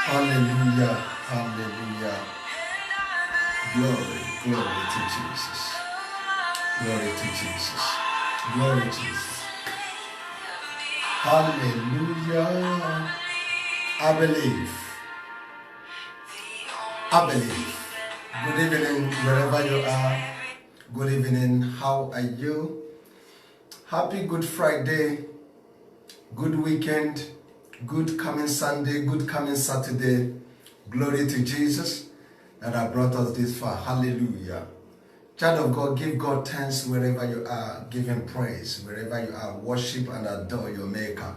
Hallelujah, hallelujah. Glory, glory to Jesus. Glory to Jesus. Glory to Jesus. Hallelujah. I believe. I believe. Good evening, wherever you are. Good evening. How are you? Happy Good Friday. Good weekend. Good coming Sunday. Good coming Saturday. Glory to Jesus that has brought us this far. Hallelujah. Child of God, give God thanks wherever you are. Give Him praise wherever you are. Worship and adore your Maker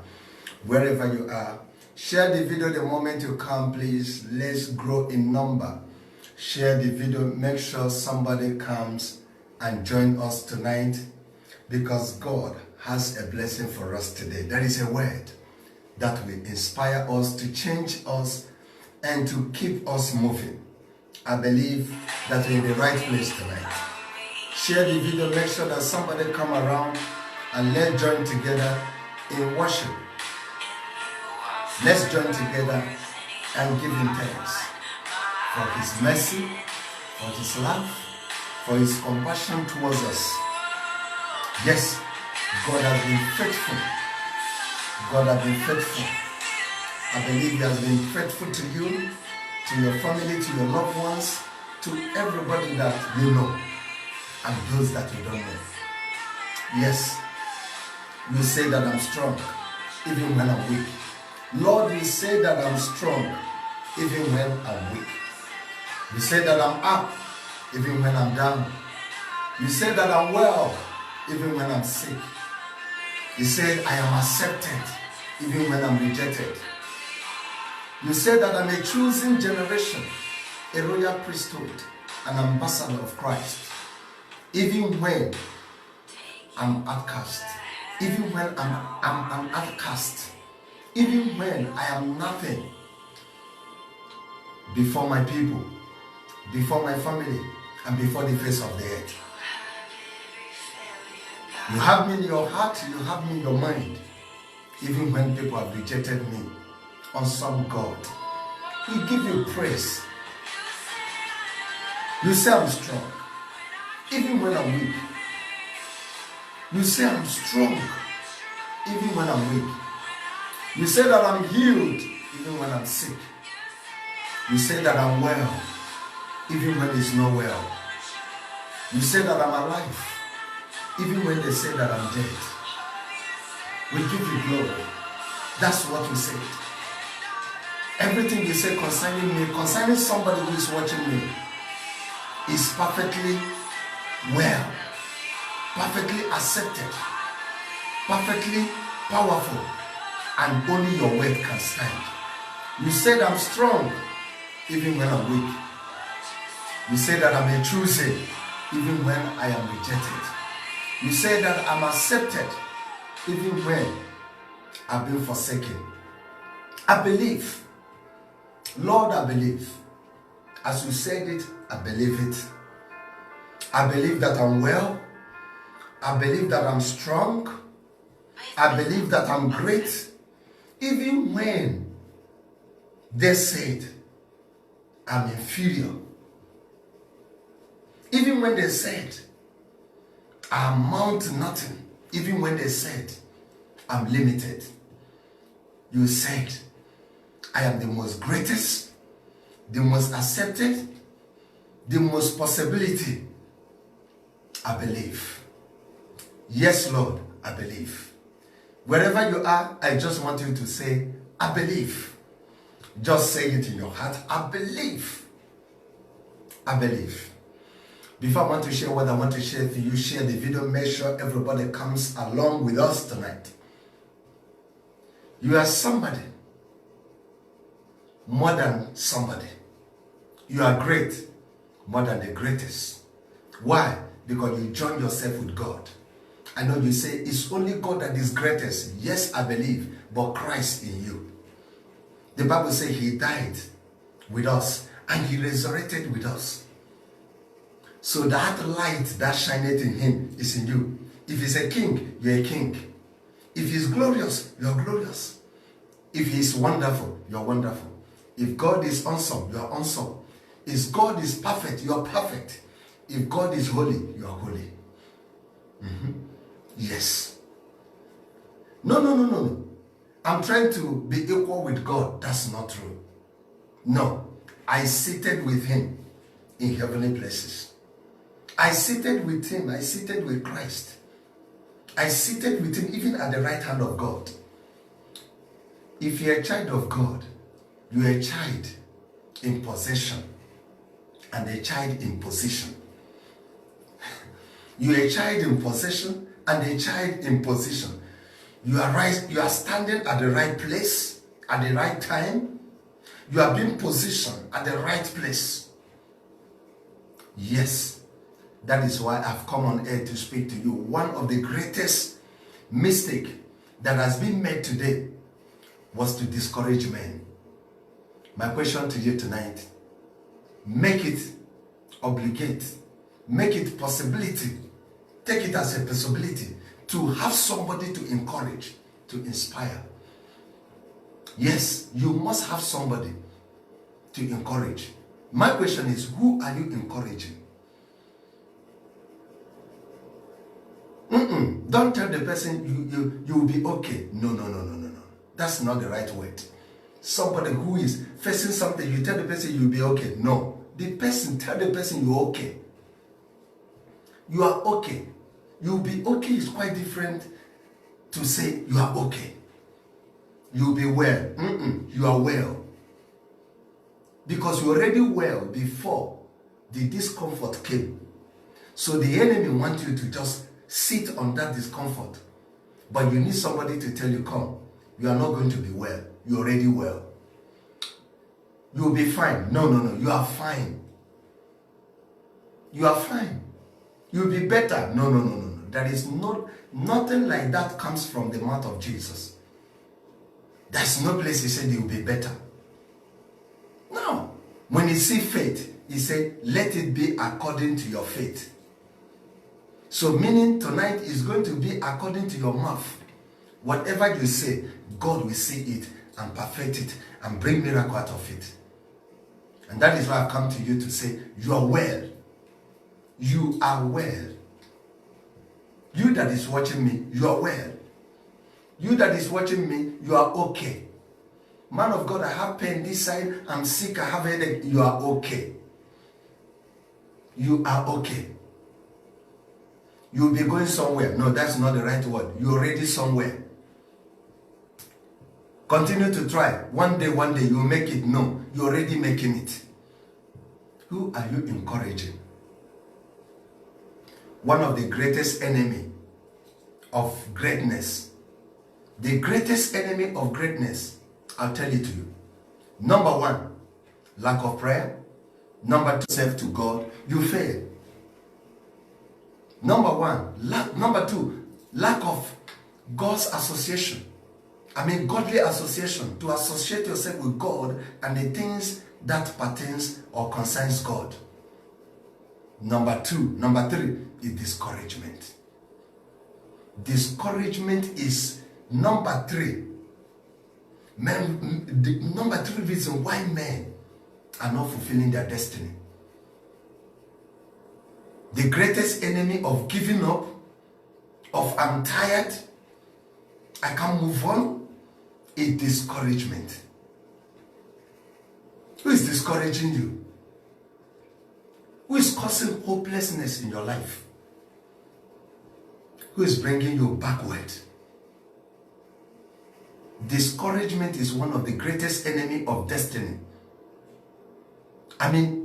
wherever you are. Share the video the moment you come, please. Let's grow in number. Share the video. Make sure somebody comes and join us tonight, because God has a blessing for us today. There is a word that will inspire us, to change us, and to keep us moving. I believe that we're in the right place tonight. Share the video. Make sure that somebody come around and let's join together in worship. Let's join together and give Him thanks for His mercy, for His love, for His compassion towards us. Yes, God has been faithful. God has been faithful. I believe He has been faithful to you, to your family, to your loved ones, to everybody that you know, and those that you don't know. Yes, you say that I'm strong, even when I'm weak. Lord, you say that I'm strong, even when I'm weak. You say that I'm up, even when I'm down. You say that I'm well, even when I'm sick. You say I am accepted, even when I'm rejected. You say that I'm a chosen generation, a royal priesthood, an ambassador of Christ, even when I'm outcast, even when I'm outcast, even when I am nothing before my people, before my family, and before the face of the earth. You have me in your heart, you have me in your mind, even when people have rejected me. Awesome God, we give you praise. You say I'm strong, even when I'm weak. You say I'm strong, even when I'm weak. You say that I'm healed, even when I'm sick. You say that I'm well, even when it's not well. You say that I'm alive, even when they say that I'm dead. We give you glory. That's what you said. Everything you say concerning me, concerning somebody who is watching me, is perfectly well, perfectly accepted, perfectly powerful, and only your word can stand. You said I'm strong, even when I'm weak. You say that I'm a chosen, even when I am rejected. You say that I'm accepted, even when I've been forsaken. I believe. Lord, I believe. As you said it, I believe it. I believe that I'm well. I believe that I'm strong. I believe that I'm great. Even when they said I'm inferior. Even when they said I amount to nothing. Even when they said I'm limited. You said I am the most greatest, the most accepted, the most possibility. I believe. Yes, Lord, I believe. Wherever you are, I just want you to say, I believe. Just say it in your heart. I believe. I believe. Before I want to share what I want to share with you, share the video. Make sure everybody comes along with us tonight. You are somebody. More than somebody. You are great. More than the greatest. Why? Because you join yourself with God. I know you say it's only God that is greatest. Yes, I believe. But Christ in you. The Bible says He died with us and He resurrected with us. So that light that shineth in Him is in you. If He's a king, you're a king. If He's glorious, you're glorious. If He's wonderful, you're wonderful. If God is awesome, you are awesome. If God is perfect, you are perfect. If God is holy, you are holy. Yes. No. I'm trying to be equal with God. That's not true. No. I seated with him in heavenly places. I seated with him. I seated with Christ. I seated with him even at the right hand of God. If you're a child of God, you're a child in possession and a child in position. You're a child in possession and a child in position. You are standing at the right place at the right time. You are being positioned at the right place. Yes, that is why I've come on air to speak to you. One of the greatest mistakes that has been made today was to discourage men. My question to you tonight, make it obligate, make it possibility, take it as a possibility to have somebody to encourage, to inspire. Yes, you must have somebody to encourage. My question is, who are you encouraging? Don't tell the person you will be okay. No. That's not the right word. Somebody who is facing something, you tell the person you'll be okay. No. Tell the person you're okay. You are okay. You'll be okay is quite different to say you are okay. You'll be well. You are well. Because you're already well before the discomfort came. So the enemy wants you to just sit on that discomfort. But you need somebody to tell you, come, you are not going to be well. You're already well. You'll be fine. No. You are fine. You are fine. You'll be better. No. There is nothing like that comes from the mouth of Jesus. There's no place he said you'll be better. No. When he see faith, he said, let it be according to your faith. So meaning tonight is going to be according to your mouth. Whatever you say, God will see it and perfect it and bring miracle out of it. And that is why I've come to you to say, you are well. You are well. You that is watching me, you are well. You that is watching me, you are okay. Man of God, I have pain this side, I'm sick, I have headache. You are okay. You are okay. You'll be going somewhere. No, that's not the right word. You're already somewhere. Continue to try. One day you'll make it. No, you're already making it. Who are you encouraging? One of the greatest enemy of greatness. The greatest enemy of greatness, I'll tell it to you. Number one, lack of prayer. Number two, self to God. You fail. Number two, lack of God's association. Godly association. To associate yourself with God and the things that pertains or concerns God. Number three is discouragement. Discouragement is number three. Number three reason why men are not fulfilling their destiny. The greatest enemy of giving up, of I'm tired, I can't move on, is discouragement. Who is discouraging you? Who is causing hopelessness in your life? Who is bringing you backward? Discouragement is one of the greatest enemy of destiny.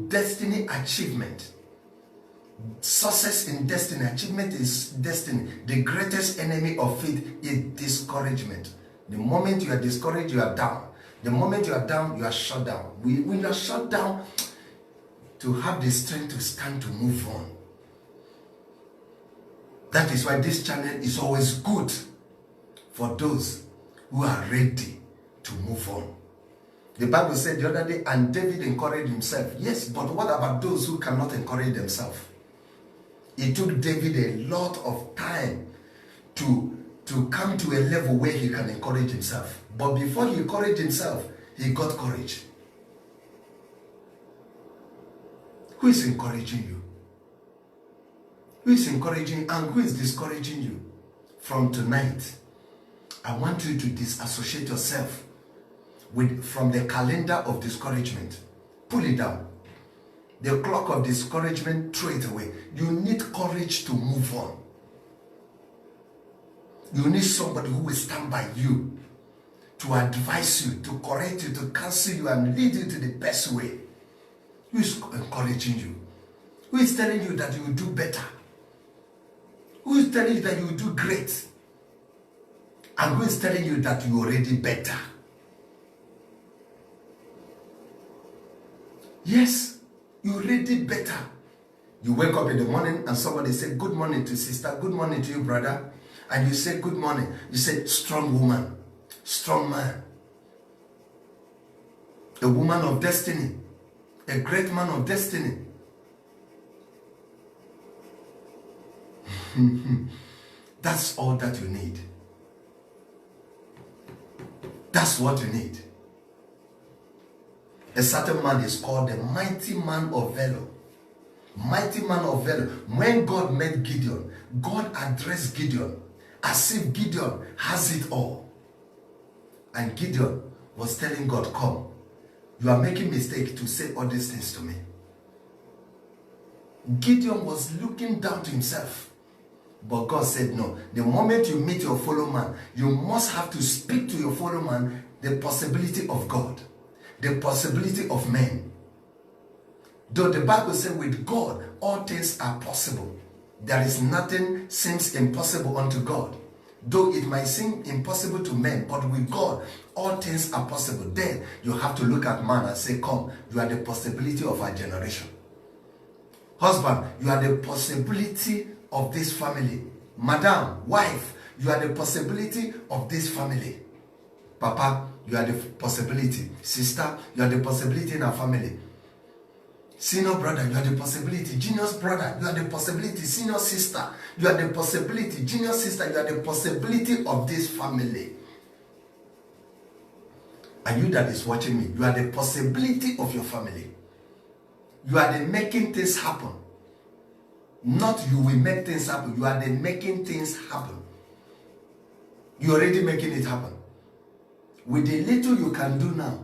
Destiny achievement. Success in destiny, achievement is destiny. The greatest enemy of faith is discouragement. The moment you are discouraged, you are down. The moment you are down, you are shut down. When you are shut down, to have the strength to stand to move on. That is why this channel is always good for those who are ready to move on. The Bible said the other day, and David encouraged himself. Yes, but what about those who cannot encourage themselves? It took David a lot of time to come to a level where he can encourage himself. But before he encouraged himself, he got courage. Who is encouraging you? Who is encouraging and who is discouraging you? From tonight, I want you to disassociate yourself from the calendar of discouragement. Pull it down. The clock of discouragement, throw it away. You need courage to move on. You need somebody who will stand by you, to advise you, to correct you, to counsel you and lead you to the best way. Who is encouraging you? Who is telling you that you will do better? Who is telling you that you will do great? And who is telling you that you are already better? Yes, you're already better. You wake up in the morning and somebody said, good morning to sister, good morning to you, brother. And you say, good morning. You say, strong woman, strong man. A woman of destiny, a great man of destiny. That's all that you need. That's what you need. A certain man is called the mighty man of valor. Mighty man of valor. When God met Gideon, God addressed Gideon as if Gideon has it all. And Gideon was telling God, come, you are making mistake to say all these things to me. Gideon was looking down to himself. But God said, no, the moment you meet your fellow man, you must have to speak to your fellow man the possibility of God, the possibility of men. Though the Bible says with God, all things are possible. There is nothing seems impossible unto God. Though it might seem impossible to men, but with God, all things are possible. Then you have to look at man and say, come, you are the possibility of our generation. Husband, you are the possibility of this family. Madam, wife, you are the possibility of this family. Papa, you are the possibility. Sister, you are the possibility in our family. Senior brother, you are the possibility. Junior brother, you are the possibility. Senior sister, you are the possibility. Junior sister, you are the possibility of this family. And you that is watching me, you are the possibility of your family. You are the making things happen. Not you will make things happen. You are the making things happen. You are already making it happen. With the little you can do now,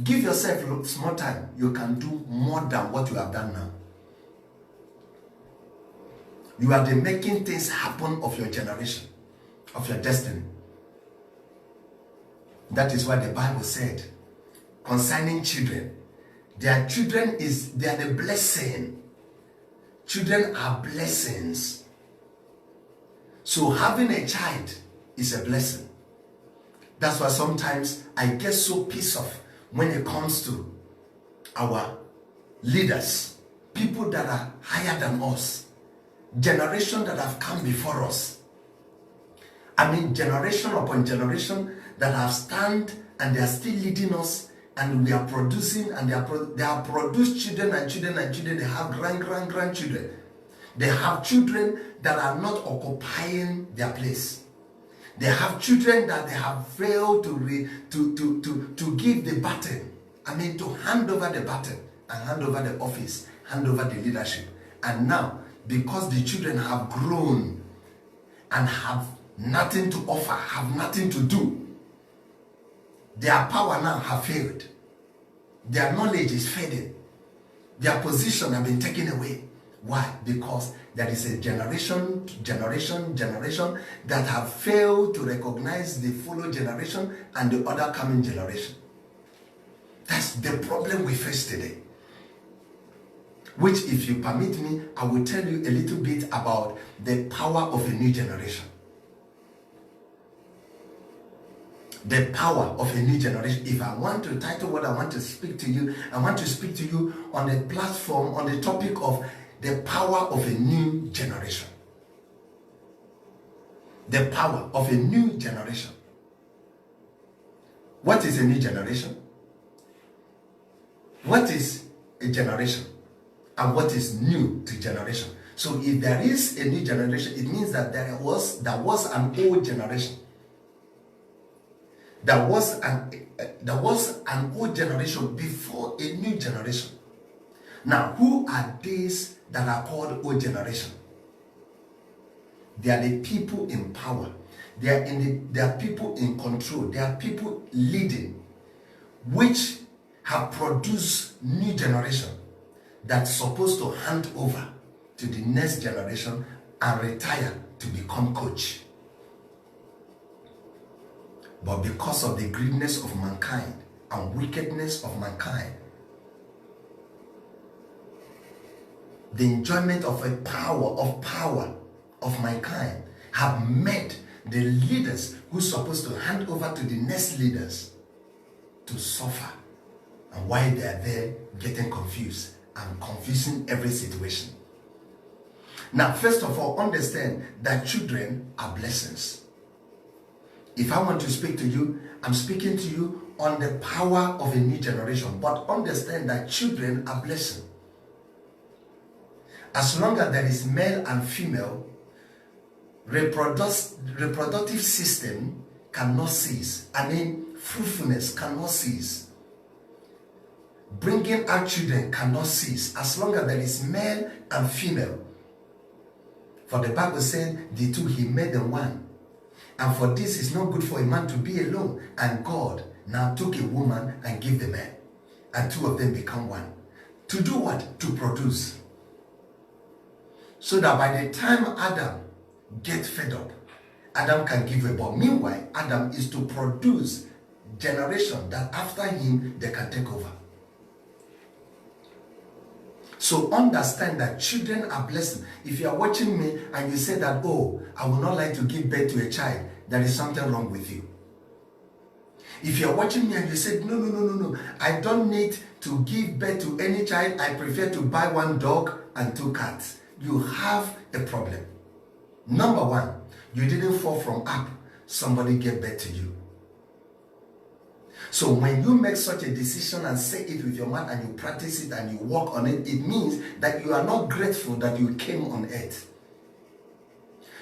give yourself small time. You can do more than what you have done now. You are the making things happen of your generation, of your destiny. That is why the Bible said concerning children, their children they are the blessing. Children are blessings. So having a child is a blessing. That's why sometimes I get so pissed off when it comes to our leaders, people that are higher than us, generation that have come before us. I mean, generation upon generation that have stand and they are still leading us, and we are producing, and they have produced children and children and children. They have grandchildren. They have children that are not occupying their place. They have children that they have failed to give the baton. I mean, to hand over the baton and hand over the office, hand over the leadership. And now, because the children have grown and have nothing to offer, have nothing to do, their power now have failed. Their knowledge is fading. Their position have been taken away. Why? Because there is a generation that have failed to recognize the follow generation and the other coming generation. That's the problem we face today. Which, if you permit me, I will tell you a little bit about the power of a new generation. The power of a new generation. If I want to title what I want to speak to you, I want to speak to you on a platform, on the topic of the power of a new generation. The power of a new generation. What is a new generation? What is a generation? And what is new to generation? So if there is a new generation, it means that there was an old generation. There was an old generation before a new generation. Now, who are these that are called old generation? They are the people in power. They are people in control. They are people leading, which have produced new generation that's supposed to hand over to the next generation and retire to become coach. But because of the greediness of mankind and wickedness of mankind, the enjoyment of a power of mankind have made the leaders who are supposed to hand over to the next leaders to suffer. And while they are there getting confused and confusing every situation. Now, first of all, understand that children are blessings. If I want to speak to you, I'm speaking to you on the power of a new generation. But understand that children are blessings. As long as there is male and female, reproductive system cannot cease. I mean, fruitfulness cannot cease. Bringing out children cannot cease. As long as there is male and female. For the Bible said, the two, he made them one. And for this, it's not good for a man to be alone. And God now took a woman and gave the man. And two of them become one. To do what? To produce. So that by the time Adam gets fed up, Adam can give up. But meanwhile, Adam is to produce generation that after him, they can take over. So understand that children are blessed. If you are watching me and you say that, oh, I would not like to give birth to a child, there is something wrong with you. If you are watching me and you say, no, I don't need to give birth to any child, I prefer to buy one dog and 2 cats. You have a problem. Number one, you didn't fall from up. Somebody gave birth to you. So when you make such a decision and say it with your mouth and you practice it and you work on it, it means that you are not grateful that you came on earth.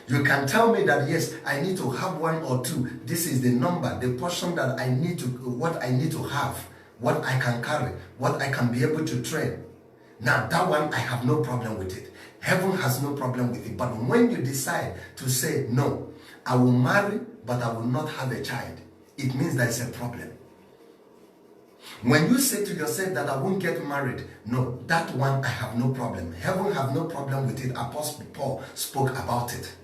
You can tell me that, yes, I need to have 1 or 2. This is the number, the portion that I need to, what I need to have, what I can carry, what I can be able to train. Now that one, I have no problem with it. Heaven has no problem with it. But when you decide to say, no, I will marry, but I will not have a child, it means there is a problem. When you say to yourself that I won't get married, no, that one I have no problem. Heaven have no problem with it. Apostle Paul spoke about it.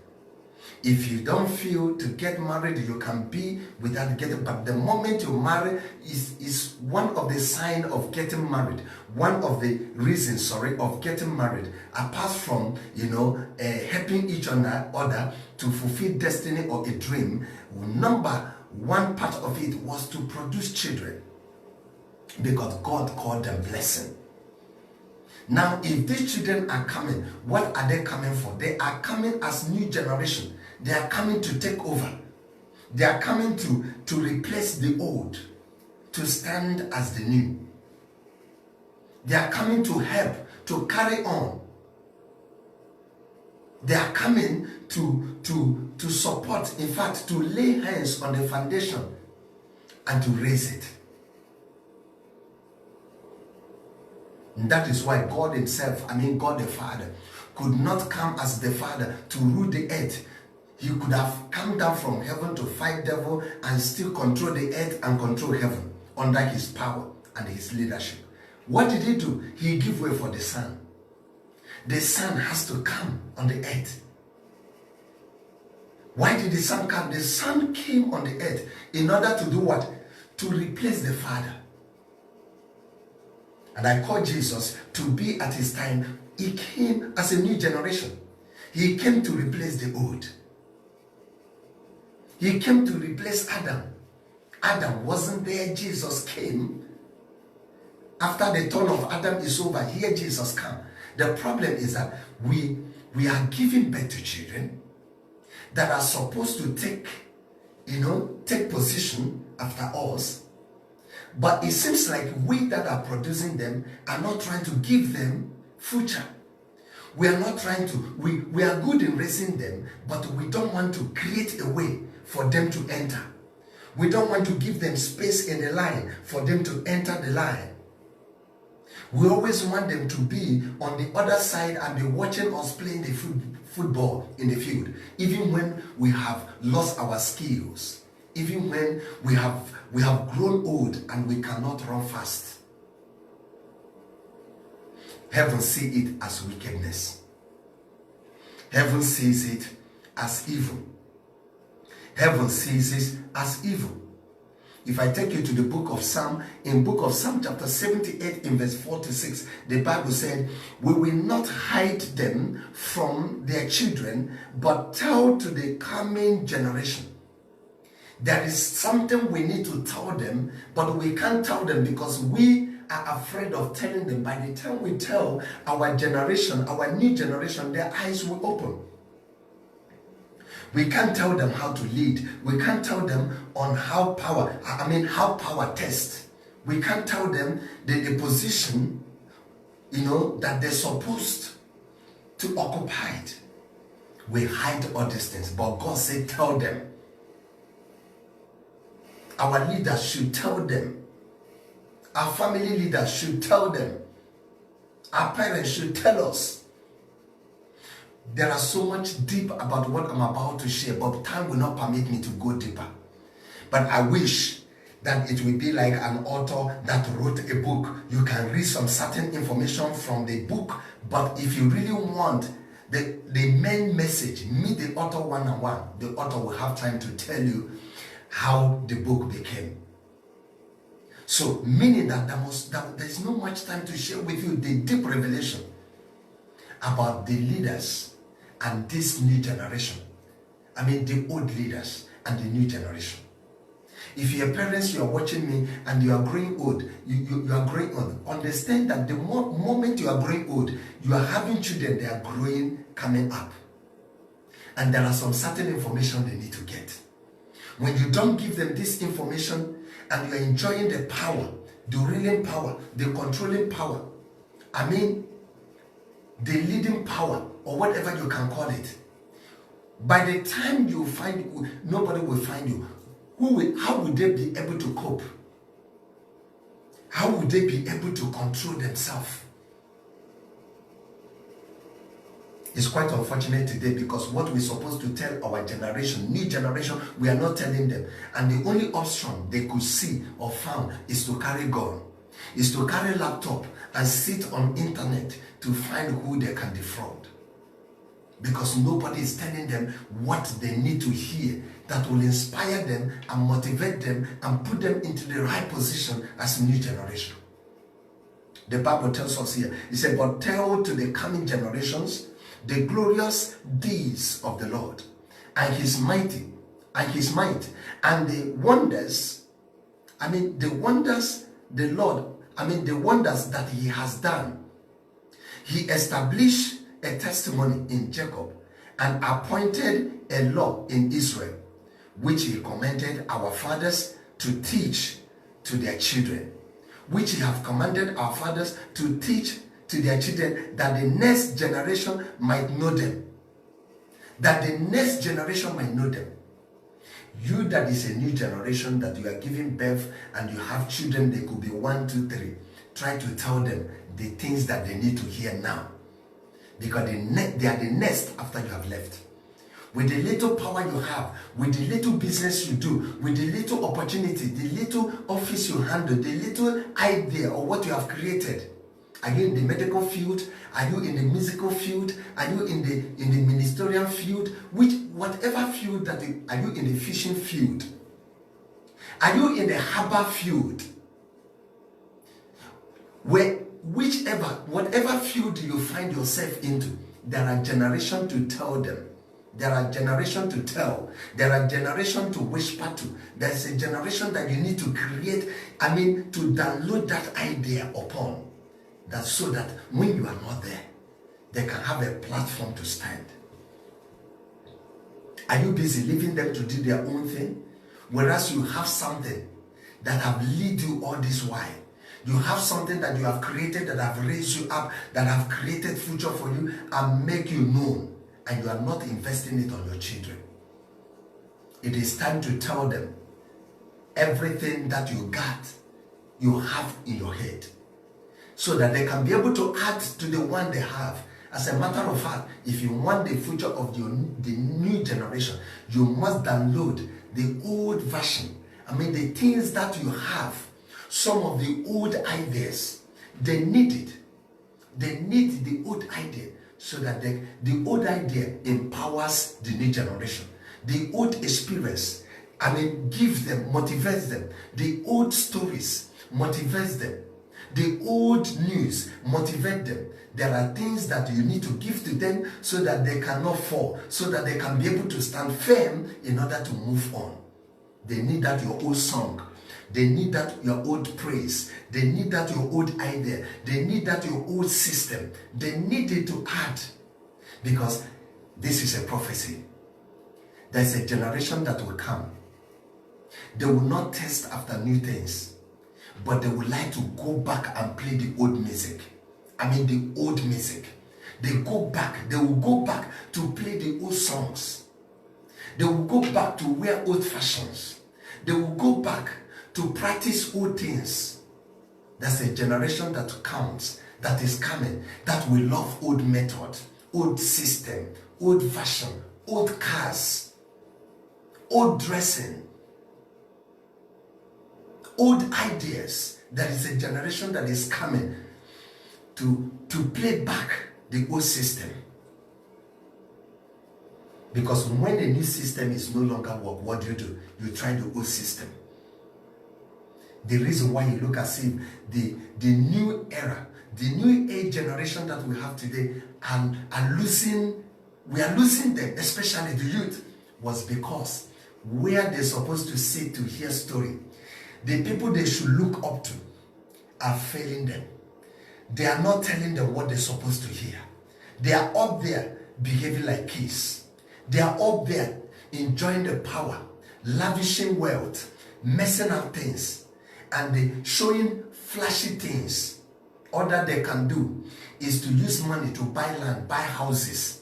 If you don't feel to get married, you can be without getting, but the moment you marry is one of the signs of getting married. One of the reasons, of getting married, apart from, helping each other to fulfill destiny or a dream, number one part of it was to produce children. Because God called them blessing. Now, if these children are coming, what are they coming for? They are coming as new generation. They are coming to take over. They are coming to replace the old, to stand as the new. They are coming to help, to carry on. They are coming to support, in fact, to lay hands on the foundation and to raise it. And that is why God himself, God the Father, could not come as the Father to rule the earth. He could have come down from heaven to fight devil and still control the earth and control heaven under his power and his leadership. What did he do? He gave way for the Son. The Son has to come on the earth. Why did the Son come? The Son came on the earth in order to do what? To replace the Father. And I call Jesus to be at his time. He came as a new generation. He came to replace the old. He came to replace Adam. Adam wasn't there. Jesus came. After the turn of Adam is over, here Jesus came. The problem is that we are giving birth to children that are supposed to take position after us. But it seems like we that are producing them are not trying to give them future. We are not trying to, we are good in raising them, but we don't want to create a way for them to enter. We don't want to give them space in the line for them to enter the line. We always want them to be on the other side and be watching us playing the football in the field, even when we have lost our skills, even when we have grown old and we cannot run fast. Heaven sees it as wickedness. Heaven sees it as evil. Heaven sees it as evil. If I take you to the book of Psalm, in book of Psalm chapter 78 in verse 4 to 6, the Bible said, we will not hide them from their children, but tell to the coming generation. There is something we need to tell them, but we can't tell them because we are afraid of telling them. By the time we tell our generation, our new generation, their eyes will open. We can't tell them how to lead. We can't tell them on how power tests. We can't tell them the position, that they're supposed to occupy. We hide all these things, but God said, tell them. Our leaders should tell them. Our family leaders should tell them. Our parents should tell us. There are so much deep about what I'm about to share, but time will not permit me to go deeper. But I wish that it will be like an author that wrote a book. You can read some certain information from the book, but if you really want the main message, meet the author one-on-one. The author will have time to tell you how the book became. So, meaning that there's not much time to share with you the deep revelation about the leaders and this new generation. The old leaders and the new generation. If you're parents, you are watching me and you are growing old, you are growing old. Understand that the moment you are growing old, you are having children, they are growing, coming up. And there are some certain information they need to get. When you don't give them this information and you are enjoying the power, the ruling power, the controlling power, the leading power, or whatever you can call it, by the time you find, nobody will find you. How would they be able to cope? How would they be able to control themselves? It's quite unfortunate today because what we're supposed to tell our generation, new generation, we are not telling them. And the only option they could see or found is to carry gun, is to carry laptop and sit on internet to find who they can defraud. Because nobody is telling them what they need to hear that will inspire them and motivate them and put them into the right position as a new generation. The Bible tells us here, it said, but tell to the coming generations the glorious deeds of the Lord and his might, and the wonders, the wonders that he has done. He established a testimony in Jacob and appointed a law in Israel, which he commanded our fathers to teach to their children, which he have commanded our fathers to teach to their children, that the next generation might know them. That the next generation might know them. You that is a new generation, that you are giving birth and you have children, they could be 1, 2, 3. Try to tell them the things that they need to hear now. Because they are the next after you have left. With the little power you have, with the little business you do, with the little opportunity, the little office you handle, the little idea or what you have created. Are you in the medical field? Are you in the musical field? Are you in the ministerial field? Whatever field are you in the fishing field? Are you in the harbor field? Whatever field you find yourself into, there are generations to tell them. There are generations to tell. There are generations to whisper to. There's a generation that you need to create, to download that idea upon. So that when you are not there, they can have a platform to stand. Are you busy leaving them to do their own thing? Whereas you have something that have led you all this while. You have something that you have created, that have raised you up, that have created future for you and make you known. And you are not investing it on your children. It is time to tell them everything that you got, you have in your head. so that they can be able to add to the one they have. As a matter of fact, if you want the future of the new generation, you must download the old version. I mean, the things that you have, some of the old ideas, they need it. They need the old idea so that the old idea empowers the new generation. The old experience, I mean, gives them, motivates them. The old stories motivates them. The old news motivates them. There are things that you need to give to them so that they cannot fall, so that they can be able to stand firm in order to move on. They need that your old song. They need that your old praise. They need that your old idea. They need that your old system. They need it to add. Because this is a prophecy. There's a generation that will come. They will not test after new things, but they would like to go back and play the old music. I mean the old music. They will go back to play the old songs. They will go back to wear old fashions. They will go back to practice old things. That's a generation that comes, that is coming, that will love old method, old system, old fashion, old cars, old dressing, old ideas. There is a generation that is coming to play back the old system. Because when the new system is no longer work, what do? You try the old system. The reason why you look as if the new era, the new age generation that we have today we are losing them, especially the youth, was because where they're supposed to sit to hear story, the people they should look up to are failing them. They are not telling them what they're supposed to hear. They are up there behaving like kids. They are up there enjoying the power, lavishing wealth, messing up things, and they showing flashy things. All that they can do is to use money to buy land, buy houses,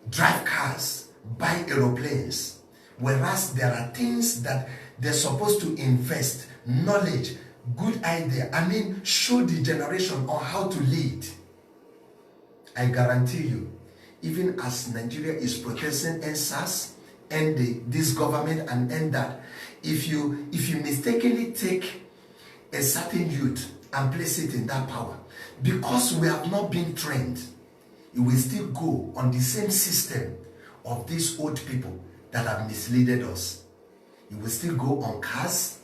drive cars, buy aeroplanes. Whereas there are things that they're supposed to invest, knowledge, good idea. I mean, show the generation on how to lead. I guarantee you, even as Nigeria is protesting NSAS, end this government and end that, if you mistakenly take a certain youth and place it in that power, because we have not been trained, it will still go on the same system of these old people that have misled us. It will still go on cars.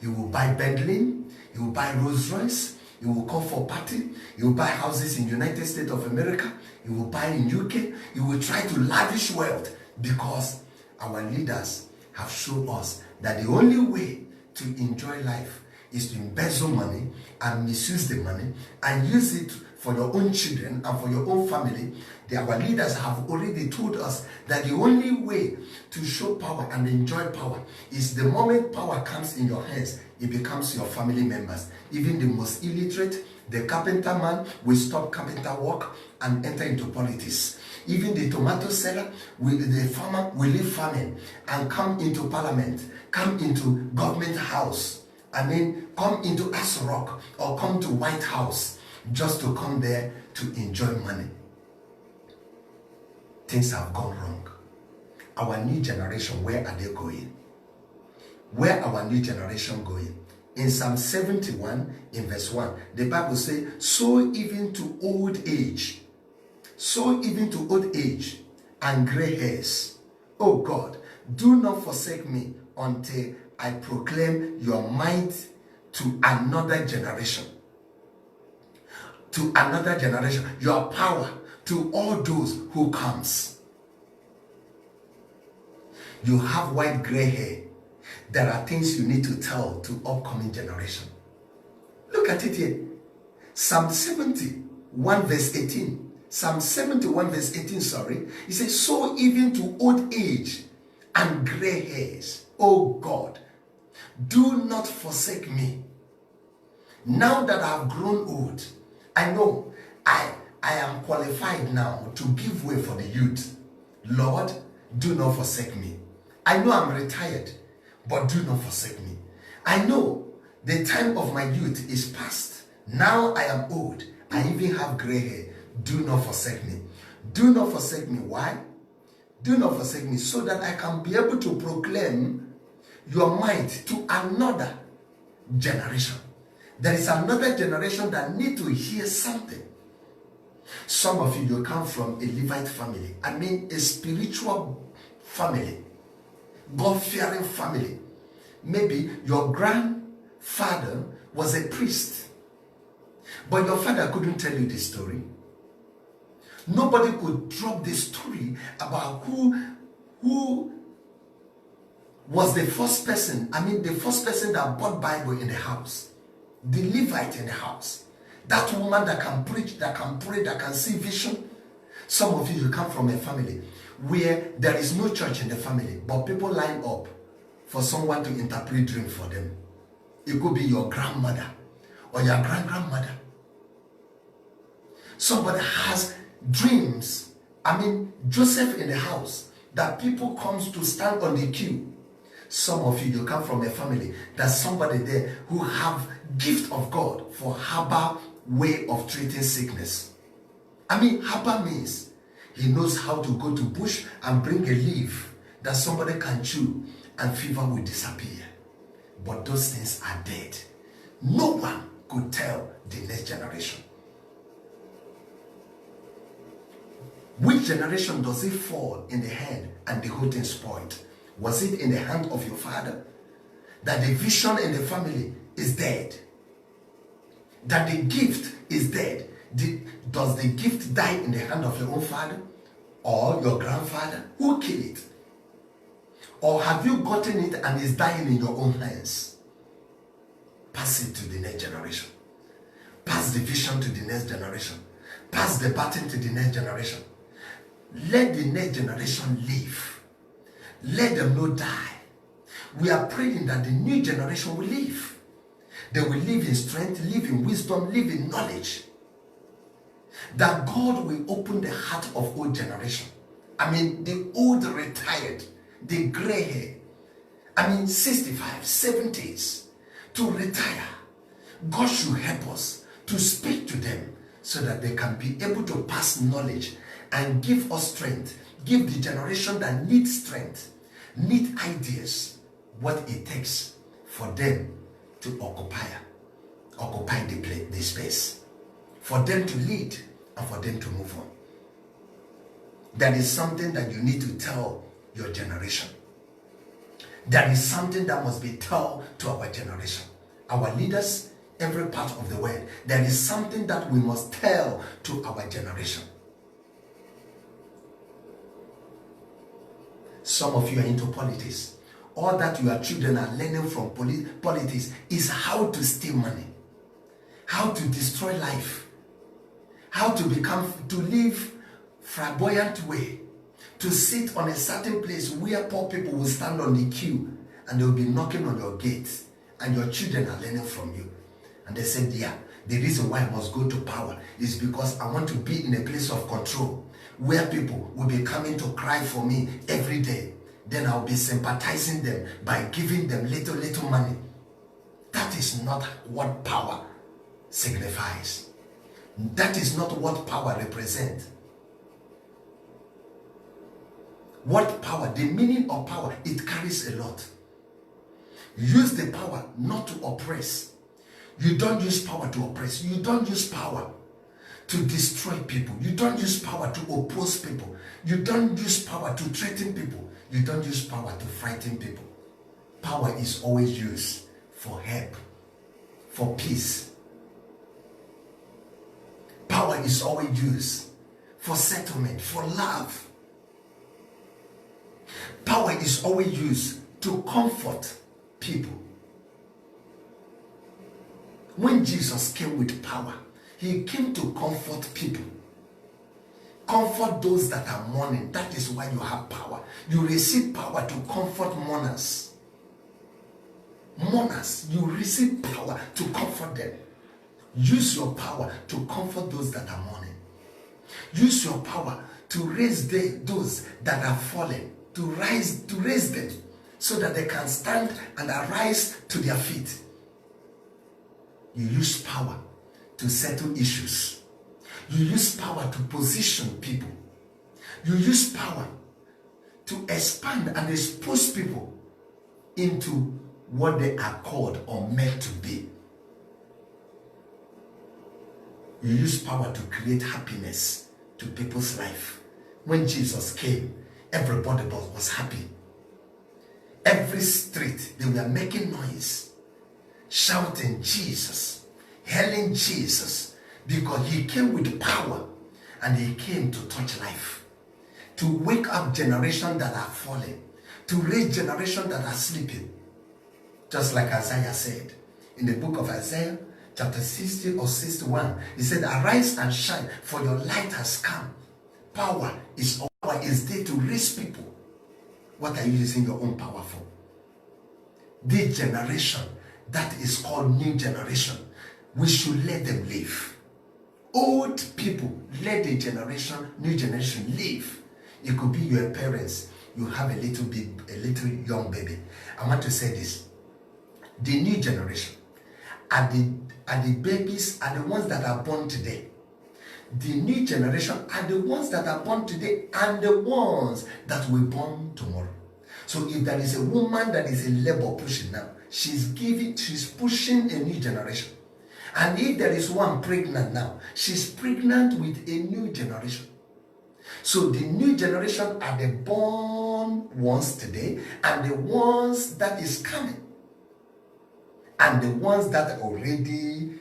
He will buy Bentley. He will buy Rolls Royce. He will come for party. He will buy houses in United States of America. He will buy in UK. He will try to lavish wealth, because our leaders have shown us that the only way to enjoy life is to embezzle money and misuse the money and use it for your own children and for your own family. Our leaders have already told us that the only way to show power and enjoy power is the moment power comes in your hands, it becomes your family members. Even the most illiterate, the carpenter man, will stop carpenter work and enter into politics. Even the tomato seller, the farmer will leave farming and come into parliament, come into government house. I mean, come into Aso Rock or come to White House just to come there to enjoy money. Things have gone wrong. Our new generation, where are they going? Where are our new generation going? In Psalm 71, in verse 1, the Bible says, so even to old age and gray hairs, O God, do not forsake me until I proclaim your might to another generation. To another generation, your power to all those who comes. You have white gray hair. There are things you need to tell to upcoming generation. Look at it here. Psalm 71 verse 18. Psalm 71 verse 18, sorry. It says, so even to old age and gray hairs, O God, do not forsake me. Now that I have grown old, I know I am qualified now to give way for the youth. Lord, do not forsake me. I know I'm retired, but do not forsake me. I know the time of my youth is past. Now I am old. I even have gray hair. Do not forsake me. Do not forsake me. Why? Do not forsake me so that I can be able to proclaim your might to another generation. There is another generation that need to hear something. Some of you come from a Levite family. I mean a spiritual family. God-fearing family. Maybe your grandfather was a priest, but your father couldn't tell you the story. Nobody could drop the story about who was the first person, the first person that bought Bible in the house. The Levite in the house. That woman that can preach, that can pray, that can see vision. Some of you come from a family where there is no church in the family, but people line up for someone to interpret dream for them. It could be your grandmother or your grandmother. Somebody has dreams. Joseph in the house, that people comes to stand on the queue. Some of you come from a family that somebody there who have gift of God for herbal way of treating sickness. Herbal means he knows how to go to bush and bring a leaf that somebody can chew and fever will disappear. But those things are dead. No one could tell the next generation. Which generation does it fall in the hand and the whole thing spoiled? Was it in the hand of your father? That the vision in the family is dead? That the gift is dead? Does the gift die in the hand of your own father or your grandfather? Who killed it? Or have you gotten it and it's dying in your own hands? Pass it to the next generation. Pass the vision to the next generation. Pass the baton to the next generation. Let the next generation live. Let them not die. We are praying that the new generation will live. They will live in strength, live in wisdom, live in knowledge. That God will open the heart of old generation. The old retired, the gray hair. 65, 70s to retire. God should help us to speak to them so that they can be able to pass knowledge and give us strength. Give the generation that needs strength, need ideas, what it takes for them to occupy the space, for them to lead and for them to move on. That is something that you need to tell your generation. That is something that must be told to our generation, our leaders, every part of the world. That is something that we must tell to our generation. Some of you are into politics. All that your children are learning from politics is how to steal money, how to destroy life, how to live flamboyant way, to sit on a certain place where poor people will stand on the queue and they will be knocking on your gate, and your children are learning from you. And they said, the reason why I must go to power is because I want to be in a place of control where people will be coming to cry for me every day. Then I'll be sympathizing them by giving them little money. That is not what power signifies. That is not what power represents. What power, the meaning of power, it carries a lot. Use the power not to oppress. You don't use power to oppress. You don't use power to destroy people. You don't use power to oppose people. You don't use power to threaten people. You don't use power to frighten people. Power is always used for help, for peace. Power is always used for settlement, for love. Power is always used to comfort people. When Jesus came with power, he came to comfort people. Comfort those that are mourning. That is why you have power. You receive power to comfort mourners. Mourners, you receive power to comfort them. Use your power to comfort those that are mourning. Use your power to raise those that are fallen, to raise them so that they can stand and arise to their feet. You use power to settle issues. You use power to position people. You use power to expand and expose people into what they are called or meant to be. You use power to create happiness to people's life. When Jesus came, everybody was happy. Every street, they were making noise, shouting Jesus, hailing Jesus, because he came with power and he came to touch life, to wake up generations that are falling, to raise generations that are sleeping. Just like Isaiah said in the book of Isaiah, chapter 60 or 61, he said, arise and shine, for your light has come. Power is there to raise people. What are you using your own power for? This generation that is called new generation, we should let them live. Old people, let the new generation live. It could be your parents. You have a little young baby. I want to say this. The new generation are the babies, are the ones that are born today. The new generation are the ones that are born today and the ones that will be born tomorrow. So if there is a woman that is in labor pushing now, she's pushing a new generation. And if there is one pregnant now, she's pregnant with a new generation. So the new generation are the born ones today and the ones that is coming. And the ones that are already,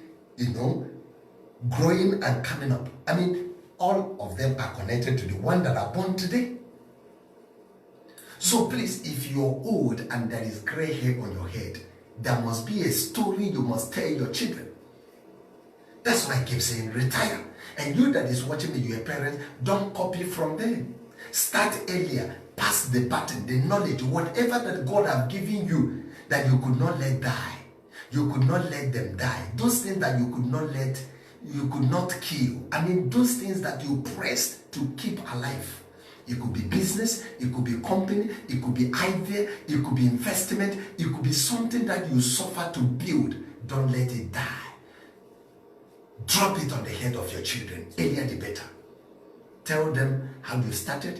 growing and coming up. I mean, all of them are connected to the one that are born today. So please, if you're old and there is gray hair on your head, there must be a story you must tell your children. That's why I keep saying retire. And you that is watching me, your parents, don't copy from them. Start earlier. Pass the baton, the knowledge, whatever that God have given you that you could not let die. You could not let them die. Those things that you could not kill. I mean, those things that you pressed to keep alive. It could be business, it could be company, it could be idea, it could be investment, it could be something that you suffer to build. Don't let it die. Drop it on the head of your children. Earlier the better. Tell them how you started.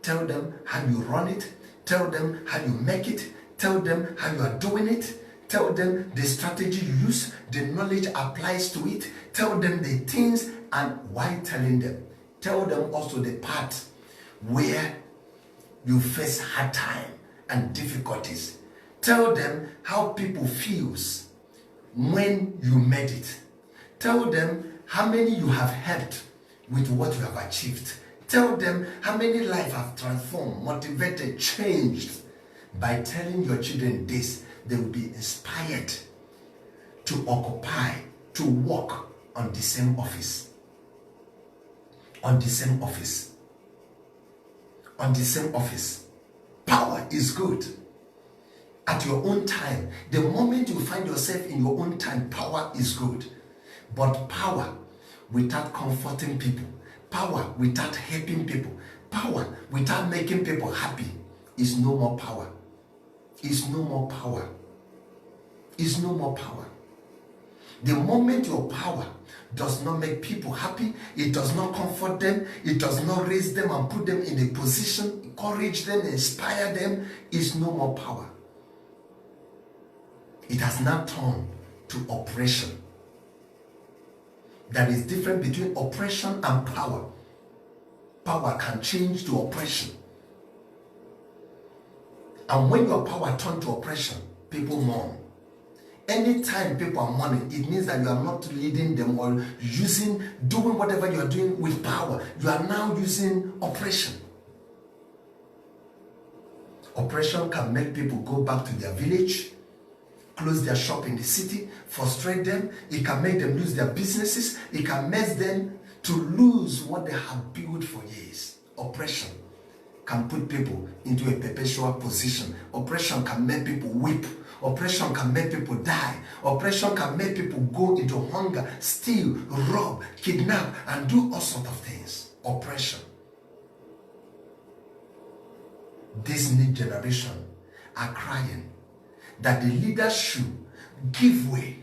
Tell them how you run it. Tell them how you make it. Tell them how you are doing it. Tell them the strategy you use, the knowledge applies to it. Tell them the things, and why telling them? Tell them also the part where you face hard time and difficulties. Tell them how people feels when you made it. Tell them how many you have helped with what you have achieved. Tell them how many lives have transformed, motivated, changed. By telling your children this, they will be inspired to occupy, to work on the same office. On the same office. On the same office. Power is good. At your own time, the moment you find yourself in your own time, power is good. But power without comforting people, power without helping people, power without making people happy is no more power. Is no more power. Is no more power. The moment your power does not make people happy, it does not comfort them, it does not raise them and put them in a position, encourage them, inspire them, is no more power. It has now turned to oppression. There is difference between oppression and power. Power can change to oppression. And when your power turns to oppression, people mourn. Anytime people are mourning, it means that you are not leading them or doing whatever you are doing with power. You are now using oppression. Oppression can make people go back to their village, close their shop in the city, frustrate them. It can make them lose their businesses. It can make them to lose what they have built for years. Oppression can put people into a perpetual position. Oppression can make people weep. Oppression can make people die. Oppression can make people go into hunger, steal, rob, kidnap, and do all sorts of things. Oppression. This new generation are crying that the leaders should give way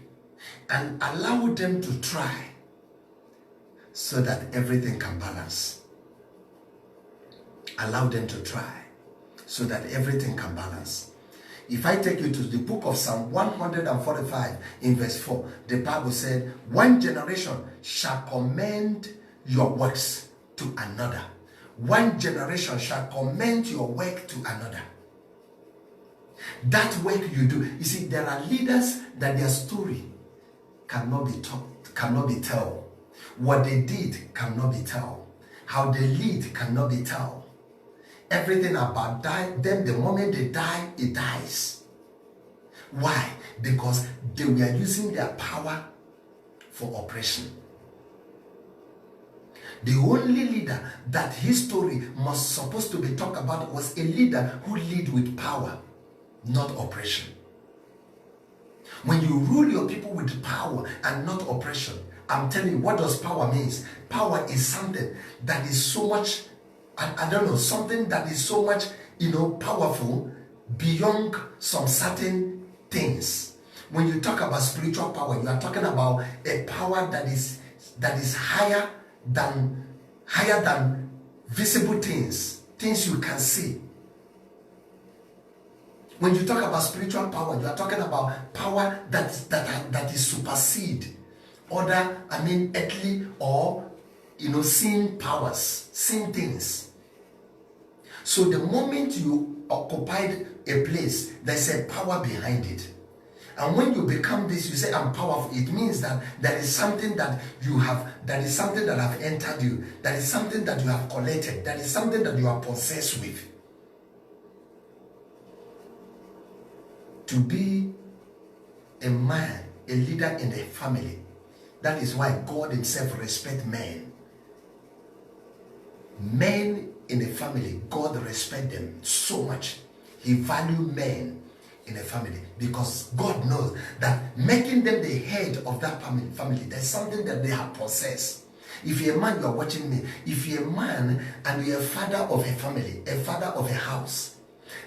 and allow them to try so that everything can balance. Allow them to try so that everything can balance. If I take you to the book of Psalm 145 in verse 4, the Bible said, one generation shall commend your works to another. One generation shall commend your work to another. That work you do. You see, there are leaders that their story cannot be taught, cannot be told. What they did cannot be told. How they lead cannot be told. Everything about them, the moment they die, it dies. Why? Because they were using their power for oppression. The only leader that his story was supposed to be talked about was a leader who lead with power, not oppression. When you rule your people with power and not oppression, I'm telling you, what does power means? Power is something that is so much, I don't know, something that is so much, powerful beyond some certain things. When you talk about spiritual power, you are talking about a power that is higher than visible things you can see. When you talk about spiritual power, you are talking about power that is supersede other, earthly or seen powers, seen things. So the moment you occupied a place, there's a power behind it. And when you become this, you say, I'm powerful. It means that there is something that you have, that is something that have entered you, that is something that you have collected, that is something that you are possessed with. To be a man, a leader in a family, that is why God himself respects men. Men in a family, God respects them so much. He values men in a family because God knows that making them the head of that family, there's something that they have possessed. If you're a man, you're watching me. If you're a man and you're a father of a family, a father of a house,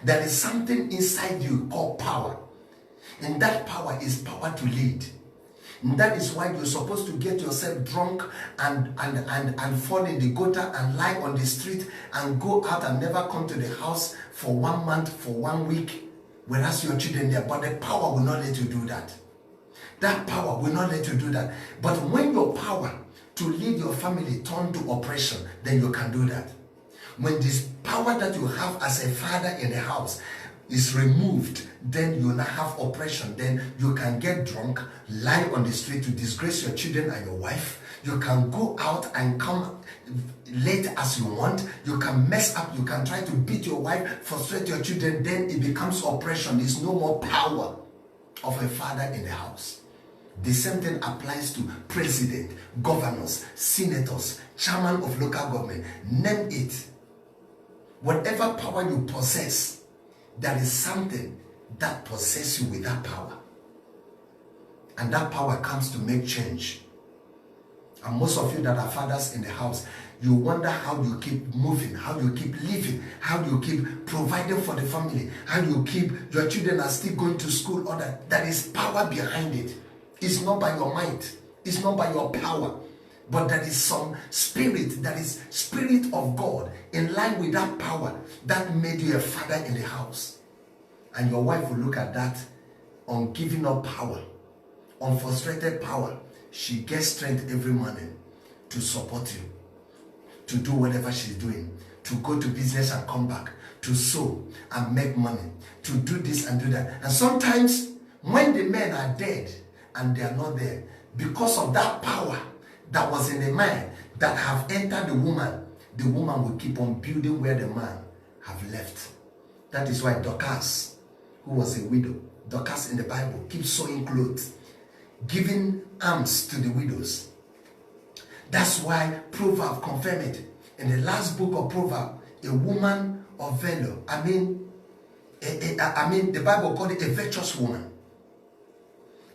there is something inside you called power. And that power is power to lead. And that is why you're supposed to get yourself drunk and fall in the gutter and lie on the street and go out and never come to the house for 1 month, for 1 week, whereas your children there. But the power will not let you do that. That power will not let you do that. But when your power to lead your family turn to oppression, then you can do that. When this power that you have as a father in the house is removed, then you now have oppression. Then you can get drunk, lie on the street to disgrace your children and your wife. You can go out and come late as you want. You can mess up. You can try to beat your wife, frustrate your children. Then it becomes oppression. There's no more power of a father in the house. The same thing applies to president, governors, senators, chairman of local government. Name it. Whatever power you possess, there is something that possesses you with that power. And that power comes to make change. And most of you that are fathers in the house, you wonder how you keep moving, how you keep living, how you keep providing for the family, how you keep your children are still going to school. Or that there is power behind it. It's not by your might. It's not by your power. But there is some spirit, that is spirit of God in line with that power that made you a father in the house. And your wife will look at that on giving up power, on frustrated power. She gets strength every morning to support you, to do whatever she's doing, to go to business and come back, to sow and make money, to do this and do that. And sometimes when the men are dead and they are not there, because of that power that was in the man that have entered the woman will keep on building where the man have left. That is why Dorcas, who was a widow, Dorcas in the Bible, keeps sewing clothes, giving alms to the widows. That's why Proverbs confirm it. In the last book of Proverbs, a woman of valor, the Bible called it a virtuous woman.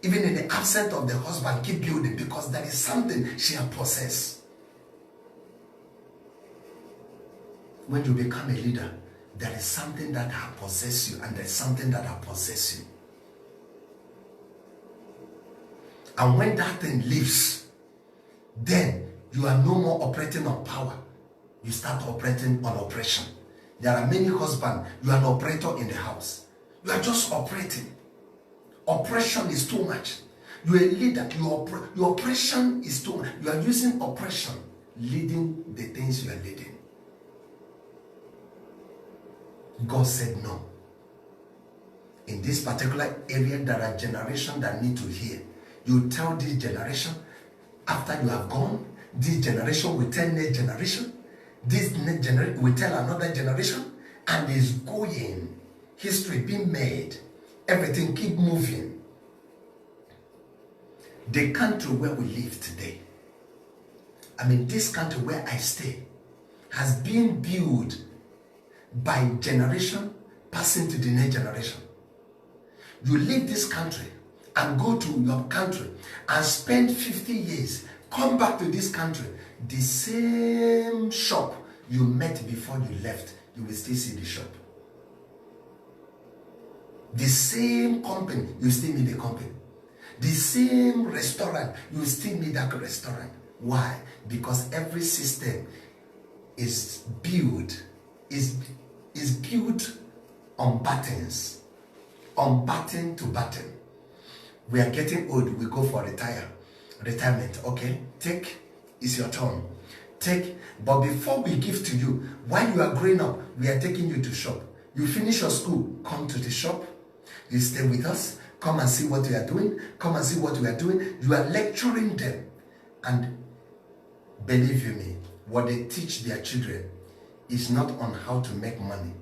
Even in the absence of the husband, keep building because there is something she has possessed. When you become a leader, there is something that has possessed you and there is something that has possessed you. And when that thing leaves, then you are no more operating on power. You start operating on oppression. There are many husbands, you are an operator in the house. You are just operating. Oppression is too much. You are a leader, your oppression is too much. You are using oppression, leading the things you are leading. God said no. In this particular area, there are generations that need to hear. You tell this generation, after you have gone, this generation will tell next generation, this next generation will tell another generation, and it's going. History being made. Everything keep moving. The country where we live today, this country where I stay, has been built by generation passing to the next generation. You leave this country and go to your country and spend 50 years, come back to this country, the same shop you met before you left, you will still see the shop. The same company, you still meet the company. The same restaurant, you still meet that restaurant. Why? Because every system is built on buttons, on button to button. We are getting old, we go for retirement. Okay, take, it's your turn. Take, but before we give to you, while you are growing up, we are taking you to shop. You finish your school, come to the shop, you stay with us, come and see what we are doing, come and see what we are doing. You are lecturing them. And believe you me, what they teach their children is not on how to make money,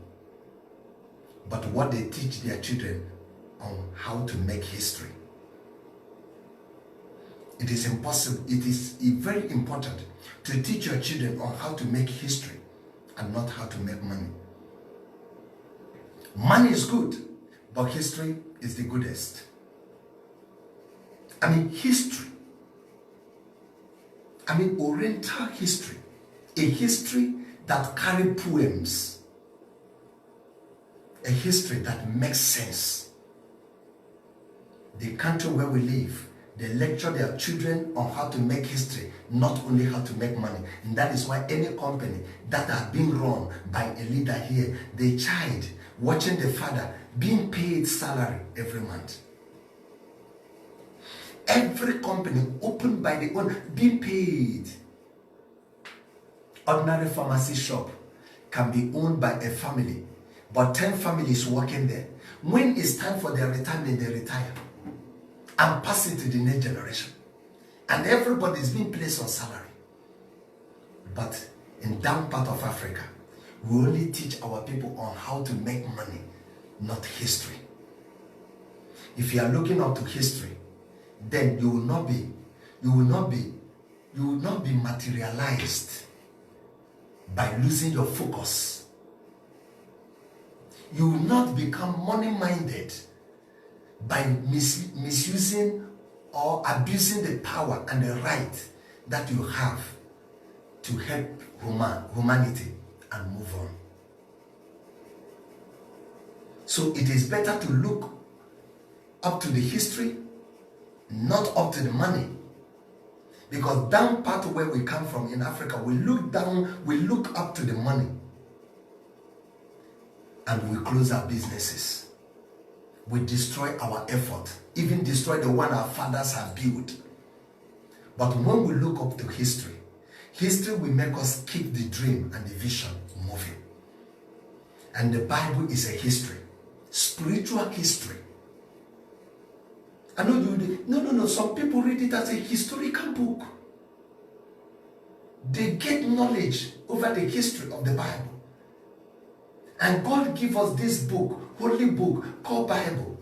but what they teach their children on how to make history. It is impossible, it is very important to teach your children on how to make history and not how to make money. Money is good, but history is the goodest. History. Oriental history. A history that carry poems. A history that makes sense. The country where we live, they lecture their children on how to make history, not only how to make money. And that is why any company that has been run by a leader here, the child watching the father being paid salary every month. Every company opened by the owner being paid. Ordinary pharmacy shop can be owned by a family, but 10 families working there. When it's time for their retirement, they retire and pass it to the next generation. And everybody is being placed on salary. But in down part of Africa, we only teach our people on how to make money, not history. If you are looking up to history, then you will not be materialized by losing your focus. You will not become money-minded by misusing or abusing the power and the right that you have to help humanity and move on. So it is better to look up to the history, not up to the money. Because down part where we come from in Africa, we look down, we look up to the money. And we close our businesses. We destroy our effort, even destroy the one our fathers have built. But when we look up to history, history will make us keep the dream and the vision moving. And the Bible is a history, spiritual history. I know you, no, some people read it as a historical book. They get knowledge over the history of the Bible. And God gave us this book, holy book, called Bible,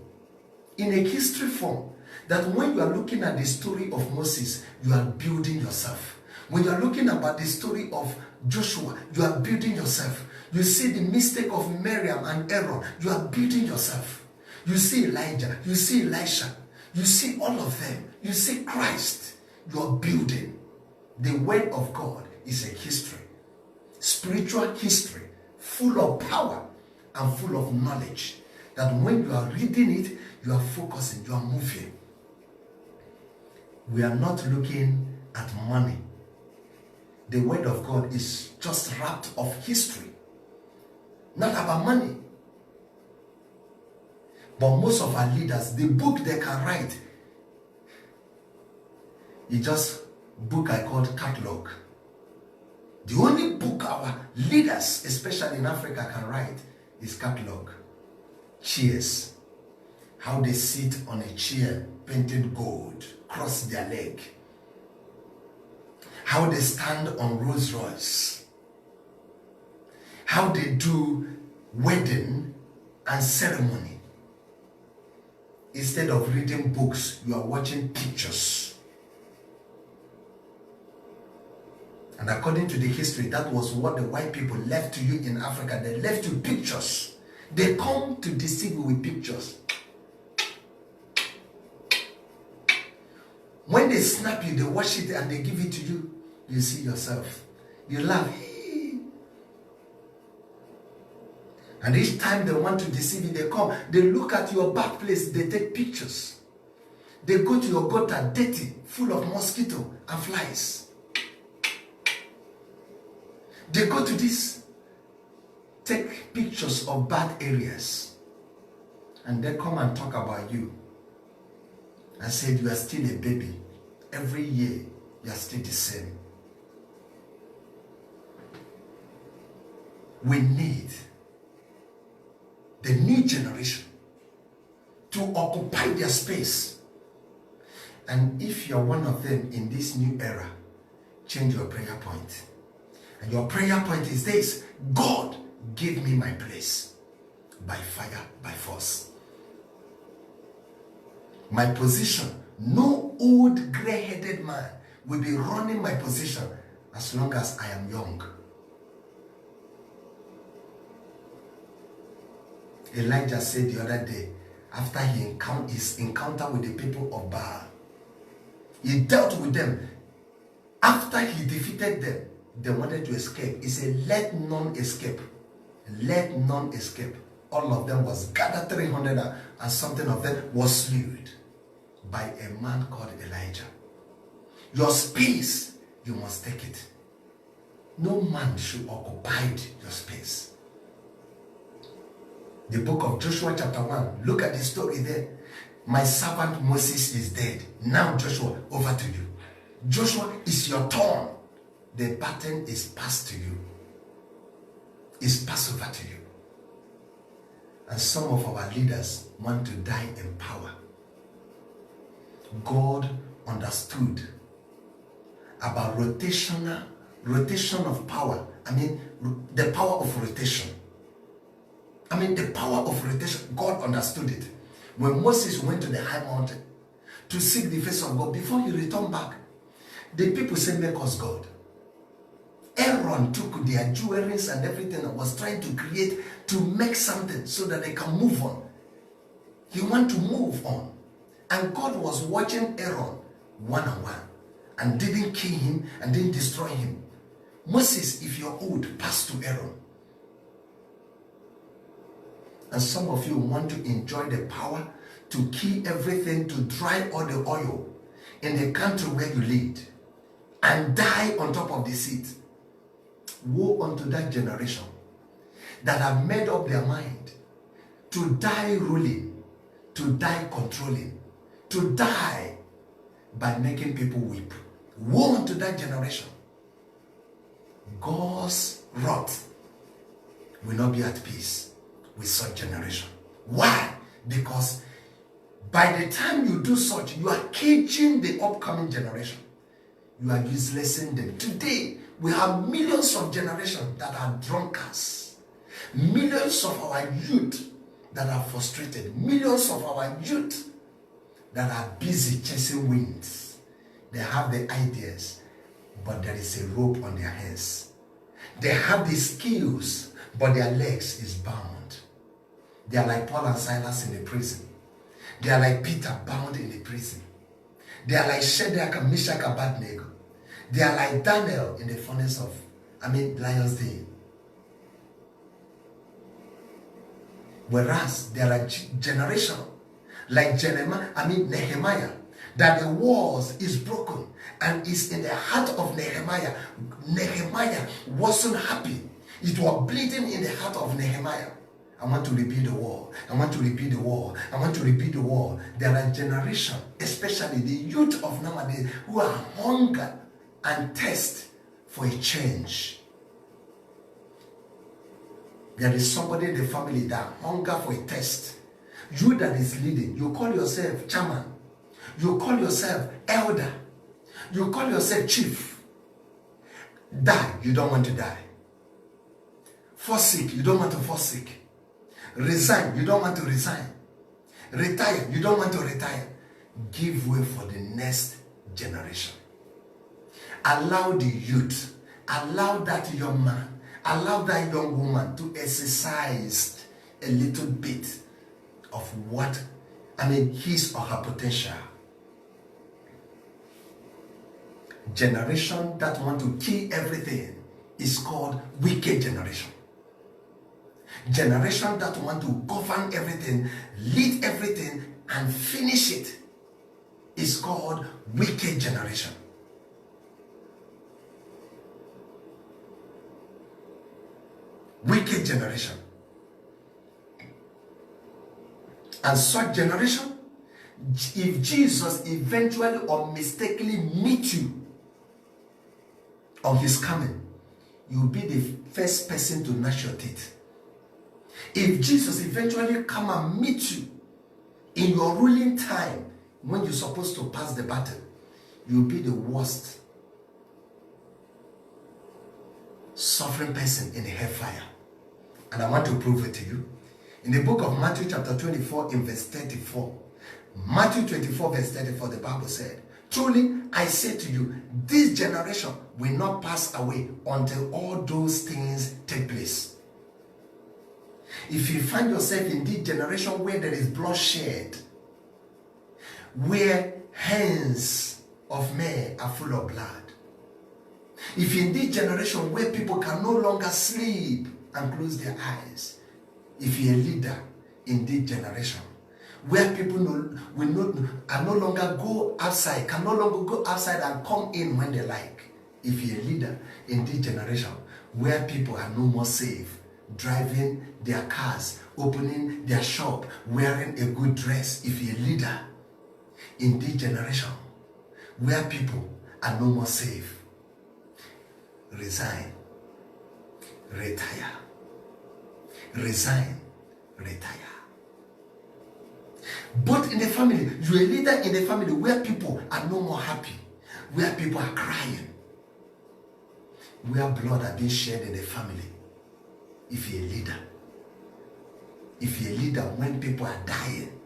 in a history form, that when you are looking at the story of Moses, you are building yourself. When you are looking about the story of Joshua, you are building yourself. You see the mistake of Miriam and Aaron, you are building yourself. You see Elijah, you see Elisha, you see all of them. You see Christ, you are building. The word of God is a history, spiritual history, full of power and full of knowledge, that when you are reading it, you are focusing, you are moving. We are not looking at money. The word of God is just wrapped of history, not about money. But most of our leaders, the book they can write is just book I called catalog. The only book our leaders, especially in Africa, can write is catalog. Chairs. How they sit on a chair painted gold, cross their leg. How they stand on Rolls Royce. How they do wedding and ceremony. Instead of reading books, you are watching pictures. And according to the history, that was what the white people left to you in Africa. They left you pictures. They come to deceive you with pictures. When they snap you, they wash it and they give it to you. You see yourself. You laugh. And each time they want to deceive you, they come. They look at your bad place. They take pictures. They go to your gutter, dirty, full of mosquito and flies. They go to this, take pictures of bad areas. And they come and talk about you. And said you are still a baby. Every year, you are still the same. We need the new generation to occupy their space. And if you're one of them in this new era, change your prayer point. And your prayer point is this: God, give me my place by fire, by force. My position, no old gray-headed man will be running my position as long as I am young. Elijah said the other day, after his encounter with the people of Baal, he dealt with them. After he defeated them, they wanted to escape. He said, let none escape. Let none escape. All of them was gathered, 300 and something of them was slew by a man called Elijah. Your space, you must take it. No man should occupy your space. The book of Joshua chapter 1, look at the story there. My servant Moses is dead. Now Joshua, over to you. Joshua, it's your turn. The baton is passed to you. It's passed over to you. And some of our leaders want to die in power. God understood about rotation of power. The power of rotation. The power of rotation. God understood it. When Moses went to the high mountain to seek the face of God, before he returned back, the people said, make us God. Aaron took their jewelries and everything and was trying to create, to make something so that they can move on. He wanted to move on. And God was watching Aaron one-on-one and didn't kill him and didn't destroy him. Moses, if you're old, pass to Aaron. And some of you want to enjoy the power to kill everything, to dry all the oil in the country where you lead and die on top of the seat. Woe unto that generation that have made up their mind to die ruling, to die controlling, to die by making people weep. Woe unto that generation. God's wrath will not be at peace with such generation. Why? Because by the time you do such, you are caging the upcoming generation. You are uselessing them. Today, we have millions of generations that are drunkards. Millions of our youth that are frustrated. Millions of our youth that are busy chasing winds. They have the ideas, but there is a rope on their hands. They have the skills, but their legs is bound. They are like Paul and Silas in the prison. They are like Peter bound in the prison. They are like Shadrach and Meshach and Abednego. They are like Daniel in the furnace of, Lion's Den. Whereas there are generation like Nehemiah that the walls is broken and is in the heart of Nehemiah. Nehemiah wasn't happy. It was bleeding in the heart of Nehemiah. I want to rebuild the wall. I want to rebuild the wall. I want to rebuild the wall. There are generations, especially the youth of nowadays, who are hunger and thirst for a change. There is somebody in the family that hunger for a thirst. You that is leading, you call yourself chairman. You call yourself elder. You call yourself chief. Die, you don't want to die. Forsake, you don't want to forsake. Resign, you don't want to resign. Retire, you don't want to retire. Give way for the next generation. Allow the youth, allow that young man, allow that young woman to exercise a little bit of his or her potential. Generation that want to kill everything is called wicked generation. Generation that want to govern everything, lead everything, and finish it is called wicked generation. Wicked generation. And such generation, if Jesus eventually or mistakenly meet you on his coming, you'll be the first person to gnash your teeth. If Jesus eventually come and meet you in your ruling time, when you're supposed to pass the baton, you'll be the worst suffering person in the hellfire. And I want to prove it to you. In the book of Matthew chapter 24 in verse 34, Matthew 24 verse 34, the Bible said, truly I say to you, this generation will not pass away until all those things take place. If you find yourself in this generation where there is bloodshed, where hands of men are full of blood, if in this generation where people can no longer sleep and close their eyes, if you're a leader in this generation where people can no longer go outside and come in when they like, if you're a leader in this generation where people are no more safe, driving their cars, opening their shop, wearing a good dress, if you're a leader in this generation where people are no more safe, resign, retire. Resign, retire. But in the family, you're a leader in the family where people are no more happy, where people are crying, where blood are being shed in the family. If you're a leader, if you're a leader when people are dying,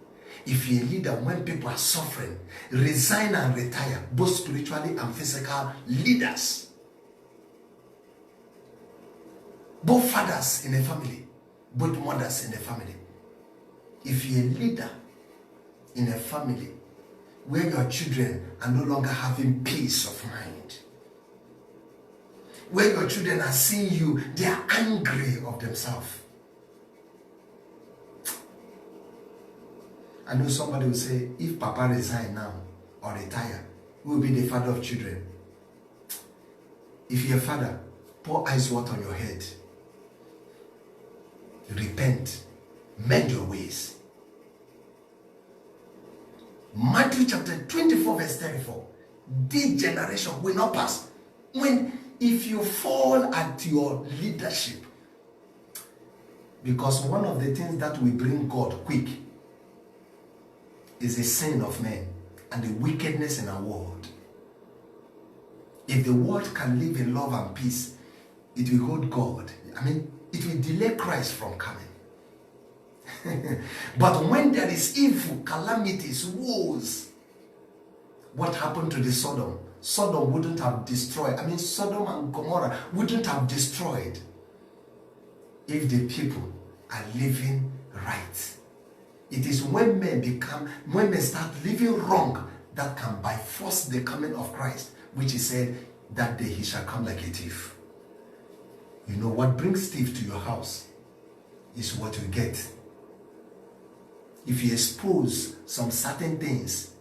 if you're a leader when people are suffering, resign and retire, both spiritually and physical leaders. Both fathers in the family, both mothers in the family. If you're a leader in a family where your children are no longer having peace of mind, where your children are seeing you, they are angry of themselves. I know somebody will say, if Papa resign now or retire, who will be the father of children? If you're a father, pour ice water on your head. Repent. Mend your ways. Matthew chapter 24 verse 34. This generation will not pass. If you fall at your leadership, because one of the things that will bring God quick is the sin of men and the wickedness in our world. If the world can live in love and peace, it will hold God. It will delay Christ from coming. But when there is evil, calamities, wars, what happened to the Sodom? Sodom wouldn't have destroyed. Sodom and Gomorrah wouldn't have destroyed if the people are living right. It is when men start living wrong, that can by force the coming of Christ, which he said, that day he shall come like a thief. You know what brings thief to your house is what you get. If you expose some certain things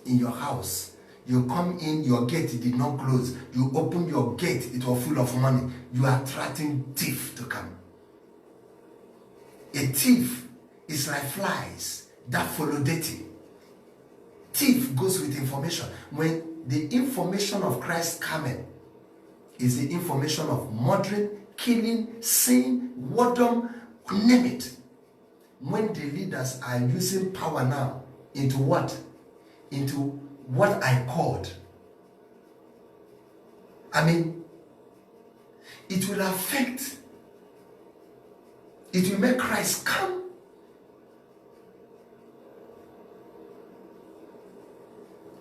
in your house. You come in, your gate did not close. You open your gate, it was full of money. You are attracting thief to come. A thief is like flies that follow dating. Thief goes with information. When the information of Christ coming is the information of murdering, killing, sin, whoredom, name it. When the leaders are using power now into what? Into what I called. I mean, it will affect, it will make Christ come.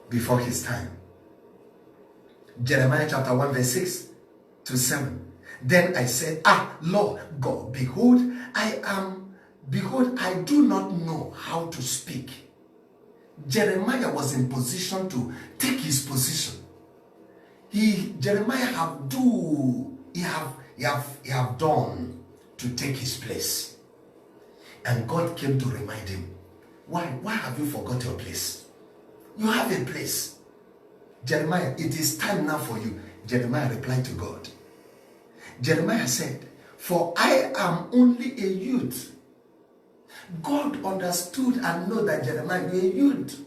Before his time. Jeremiah chapter 1 verse 6 to 7. Then I said, Lord God, behold, I do not know how to speak. Jeremiah was in position to take his position. Jeremiah have done to take his place. And God came to remind him, why have you forgot your place? You have a place. Jeremiah, it is time now for you. Jeremiah replied to God. Jeremiah said, for I am only a youth. God understood and know that Jeremiah, you are a youth.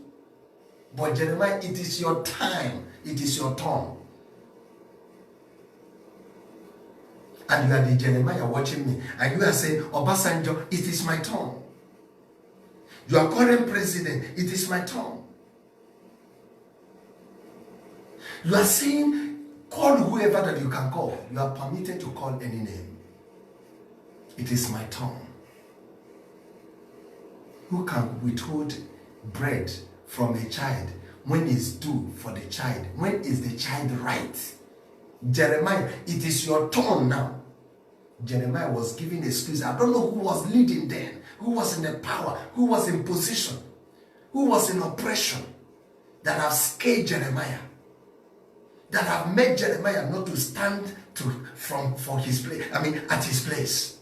But Jeremiah, it is your time. It is your turn. And you are the Jeremiah watching me. And you are saying, Obasanjo, it is my turn. You are current president. It is my turn. You are saying, call whoever that you can call. You are permitted to call any name. It is my turn. Who can withhold bread from a child when it's due for the child? When is the child right? Jeremiah, it is your turn now. Jeremiah was giving excuse. I don't know who was leading then, who was in the power, who was in position, who was in oppression that have scared Jeremiah, that have made Jeremiah not to stand for his place. I mean, at his place.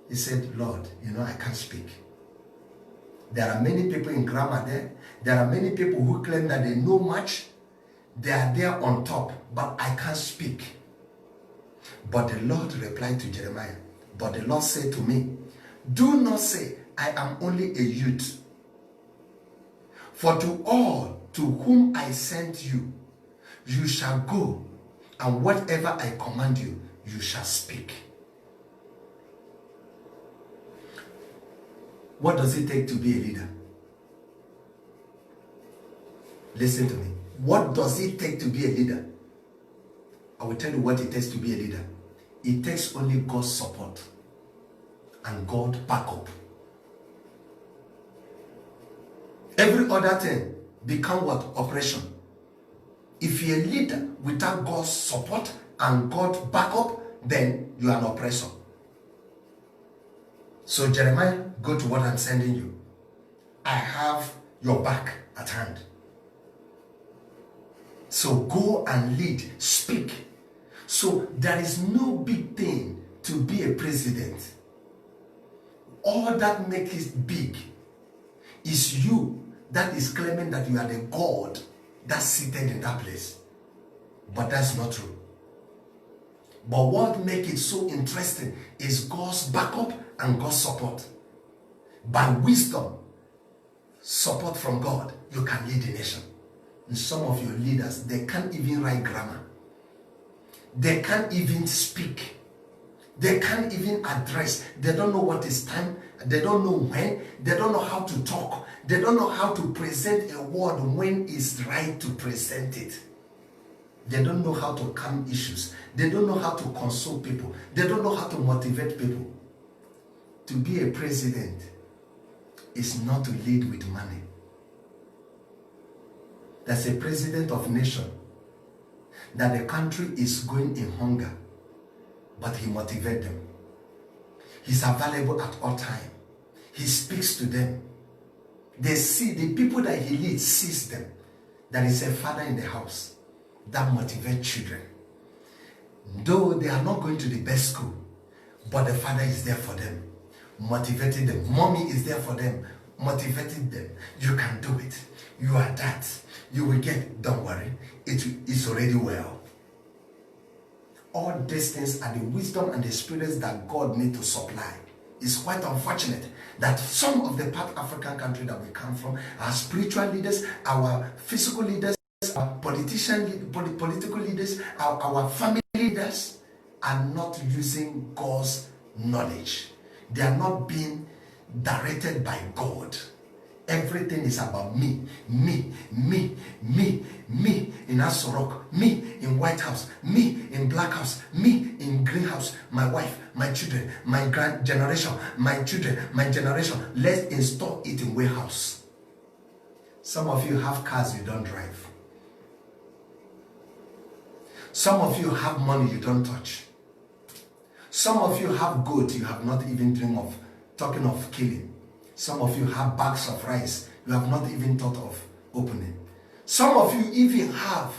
He said, Lord, I can't speak. There are many people in grammar there. There are many people who claim that they know much. They are there on top, but I can't speak. But the Lord replied to Jeremiah, but the Lord said to me, do not say, I am only a youth. For to all to whom I sent you, you shall go, and whatever I command you, you shall speak. What does it take to be a leader? Listen to me. What does it take to be a leader? I will tell you what it takes to be a leader. It takes only God's support and God backup. Every other thing become what? Oppression. If you're a leader without God's support and God's backup, then you are an oppressor. So Jeremiah, go to what I'm sending you. I have your back at hand. So go and lead, speak. So there is no big thing to be a president. All that makes it big is you that is claiming that you are the God that's seated in that place. But that's not true. But what makes it so interesting is God's backup and God's support. By wisdom, support from God, you can lead the nation. And some of your leaders, they can't even write grammar. They can't even speak. They can't even address. They don't know what is time. They don't know when. They don't know how to talk. They don't know how to present a word when it's right to present it. They don't know how to calm issues. They don't know how to console people. They don't know how to motivate people. To be a president is not to lead with money. That's a president of nation that the country is going in hunger, but he motivates them. He's available at all time. He speaks to them. They see, the people that he leads sees them. There is a father in the house that motivates children. Though they are not going to the best school, but the father is there for them, motivating them. Mommy is there for them, motivating them. You can do it. You are that. You will get, don't worry, it's already well. All these things are the wisdom and the spirits that God needs to supply. It's quite unfortunate that some of the Part African countries that we come from, our spiritual leaders, our physical leaders, our political leaders, our family leaders are not using God's knowledge. They are not being directed by God. Everything is about me in Asorok, me in White House, me in Black House, me in Green House, my wife, my children, my grand generation, my children, my generation. Let's install it in warehouse. Some of you have cars you don't drive. Some of you have money you don't touch. Some of you have gold you have not even dreamed of, talking of killing. Some of you have bags of rice you have not even thought of opening. Some of you even have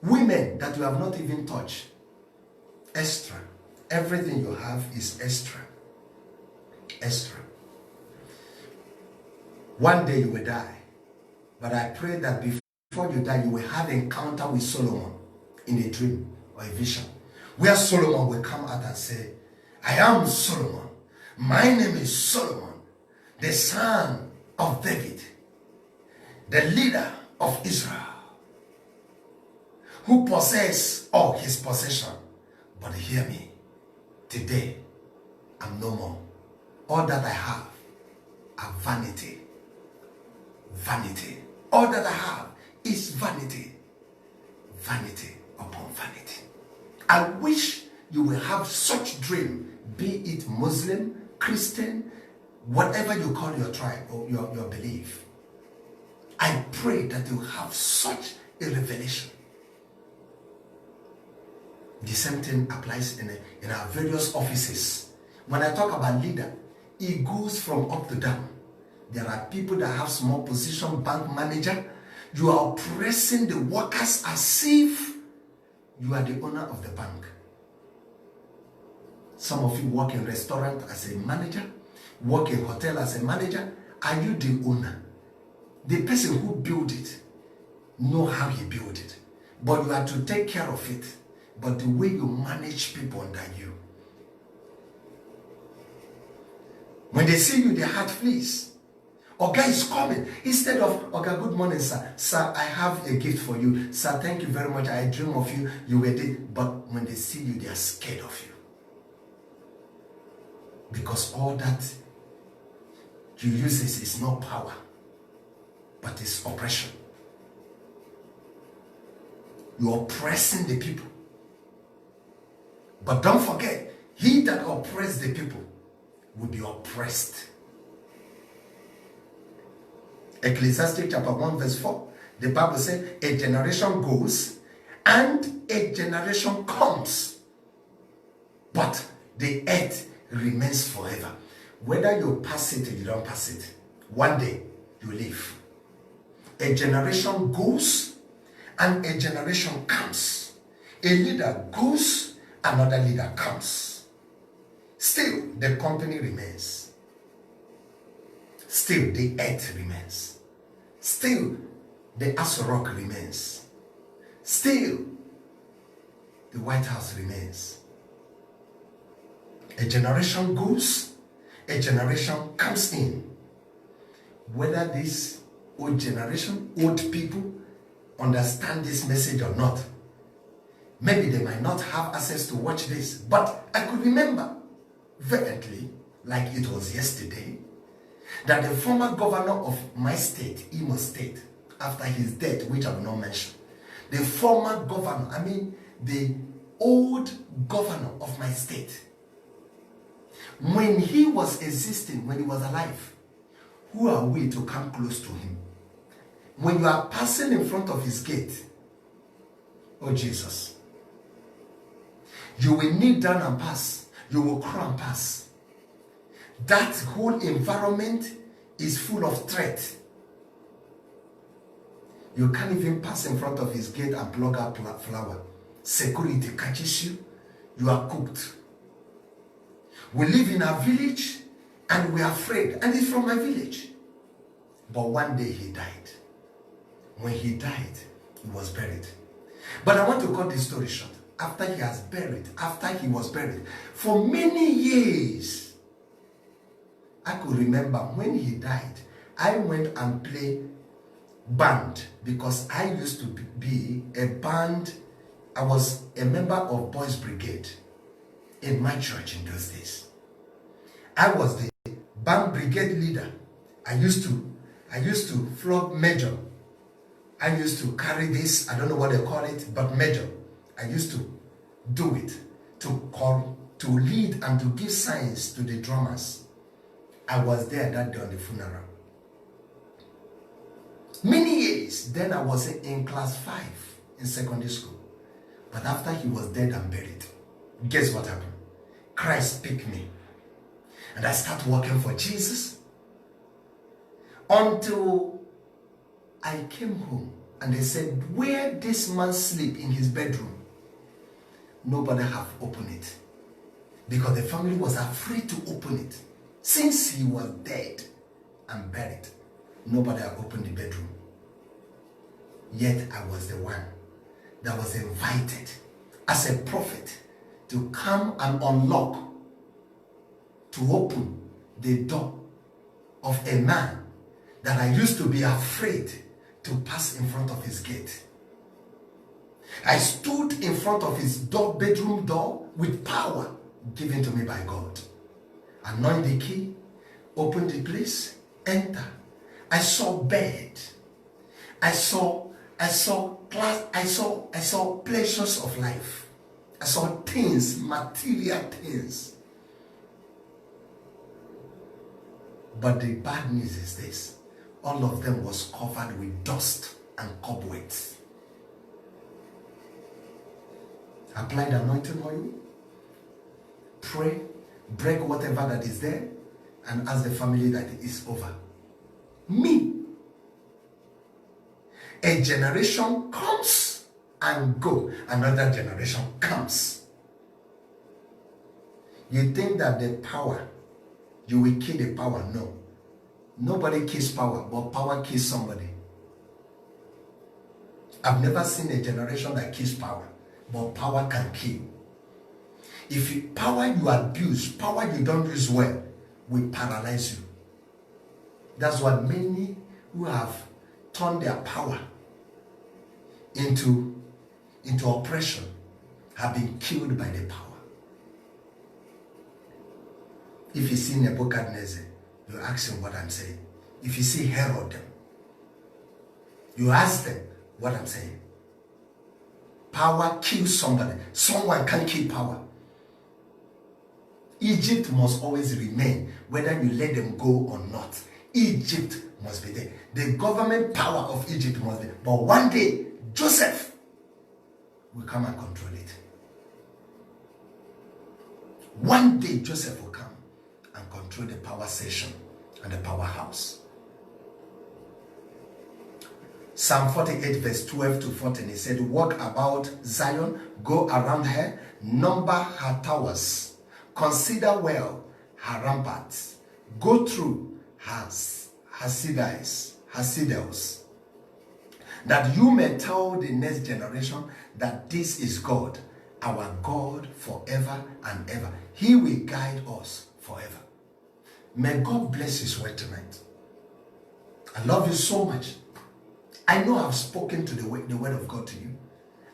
women that you have not even touched. Extra. Everything you have is extra. Extra. One day you will die. But I pray that before you die, you will have an encounter with Solomon in a dream or a vision, where Solomon will come out and say, I am Solomon. My name is Solomon, the son of David, the leader of Israel, who possess all his possession. But hear me, today I'm no more. All that I have are vanity. Vanity. All that I have is vanity. Vanity upon vanity. I wish you will have such dream, be it Muslim, Christian, whatever you call your tribe or your belief. I pray that you have such a revelation. The same thing applies in our various offices. When I talk about leader, it goes from up to down. There are people that have small position, bank manager. You are oppressing the workers as if you are the owner of the bank. Some of you work in restaurant as a manager, work in hotel as a manager. Are you the owner? The person who built it know how he built it, but you have to take care of it. But the way you manage people under you, when they see you, their heart flees. Oga is coming. Instead of, Oga, good morning, sir. Sir, I have a gift for you. Sir, thank you very much. I dream of you. You were there. But when they see you, they are scared of you. Because all that you use is not power, but it's oppression. You're oppressing the people. But don't forget, he that oppresses the people will be oppressed. Ecclesiastes chapter 1 verse 4. The Bible says, a generation goes and a generation comes, but the earth remains forever. Whether you pass it or you don't pass it, one day you leave. A generation goes and a generation comes. A leader goes, another leader comes. Still, the company remains. Still, the earth remains. Still, the Asorok remains. Still, the White House remains. A generation goes, a generation comes in. Whether this old generation, old people, understand this message or not, maybe they might not have access to watch this, but I could remember vividly, like it was yesterday, that the former governor of my state, Imo State, after his death, which I will not mention, the former governor, the old governor of my state, when he was existing, when he was alive, who are we to come close to him? When you are passing in front of his gate, oh Jesus, you will kneel down and pass. You will crawl and pass. That whole environment is full of threat. You can't even pass in front of his gate and plug up flower. Security catches you. You are cooked. We live in a village and we are afraid. And it's from my village. But one day he died. When he died, he was buried. But I want to cut this story short. After he was buried, for many years, I could remember when he died, I went and played band because I used to be a band. I was a member of Boys Brigade in my church in those days. I was the band brigade leader. I used to flog major. I used to carry this, I don't know what they call it, but major. I used to do it, to lead and to give signs to the drummers. I was there that day on the funeral. Many years, then I was in class 5 in secondary school. But after he was dead and buried, guess what happened? Christ picked me. And I started working for Jesus until I came home and they said, where this man sleep in his bedroom, nobody have opened it. Because the family was afraid to open it. Since he was dead and buried, nobody had opened the bedroom. Yet I was the one that was invited as a prophet to come and unlock, to open the door of a man that I used to be afraid to pass in front of his gate. I stood in front of his bedroom door with power given to me by God. Anoint the key, open the place, enter. I saw bed. I saw pleasures of life. I saw things, material things. But the bad news is this: all of them was covered with dust and cobwebs. Apply the anointing oil, pray, break whatever that is there, and ask the family that it is over. Me. A generation comes and go, another generation comes. You think that the power, you will kill the power? No. Nobody kills power, but power kills somebody. I've never seen a generation that kills power, but power can kill. If power you abuse, power you don't use well, will paralyze you. That's why many who have turned their power into oppression have been killed by the power. If you see Nebuchadnezzar, you ask him what I'm saying. If you see Herod, you ask them what I'm saying. Power kills somebody. Someone can't kill power. Egypt must always remain, whether you let them go or not. Egypt must be there. The government power of Egypt must be there. But one day, Joseph will come and control it. One day, Joseph will come and control the power station and the powerhouse. Psalm 48 verse 12 to 14, he said, walk about Zion, go around her, number her towers, consider well her ramparts, go through her citadels, that you may tell the next generation that this is God, our God forever and ever. He will guide us forever. May God bless his word tonight. I love you so much. I know I've spoken to the word of God to you.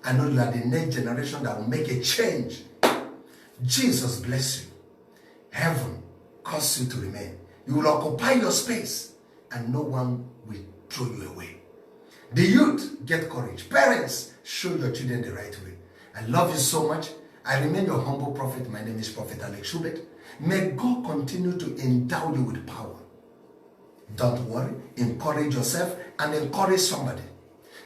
I know you are the next generation that will make a change. Jesus bless you. Heaven cause you to remain. You will occupy your space and no one will throw you away. The youth, get courage. Parents, show your children the right way. I love you so much. I remain your humble prophet. My name is Prophet Alex Hubert. May God continue to endow you with power. Don't worry. Encourage yourself and encourage somebody.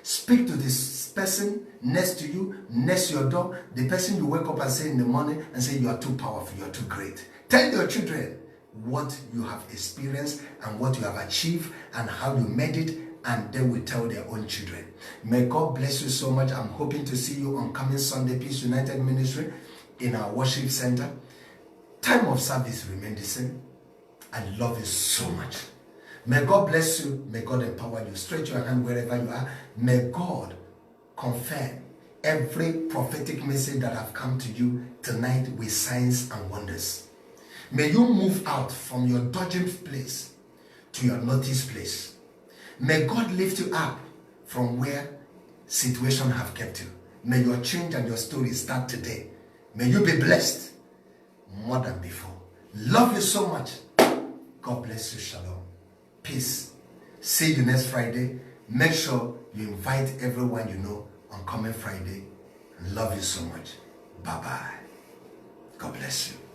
Speak to this person next to you, next to your door, the person you wake up and say in the morning and say you are too powerful, you are too great. Tell your children what you have experienced and what you have achieved and how you made it, and they will tell their own children. May God bless you so much. I'm hoping to see you on coming Sunday Peace United Ministry in our worship center. Time of service remain the same. I love you so much. May God bless you. May God empower you. Stretch your hand wherever you are. May God confirm every prophetic message that have come to you tonight with signs and wonders. May you move out from your dodging place to your notice place. May God lift you up from where situation have kept you. May your change and your story start today. May you be blessed more than before. Love you so much. God bless you. Shalom. Peace. See you next Friday. Make sure you invite everyone you know on coming Friday. Love you so much. Bye-bye. God bless you.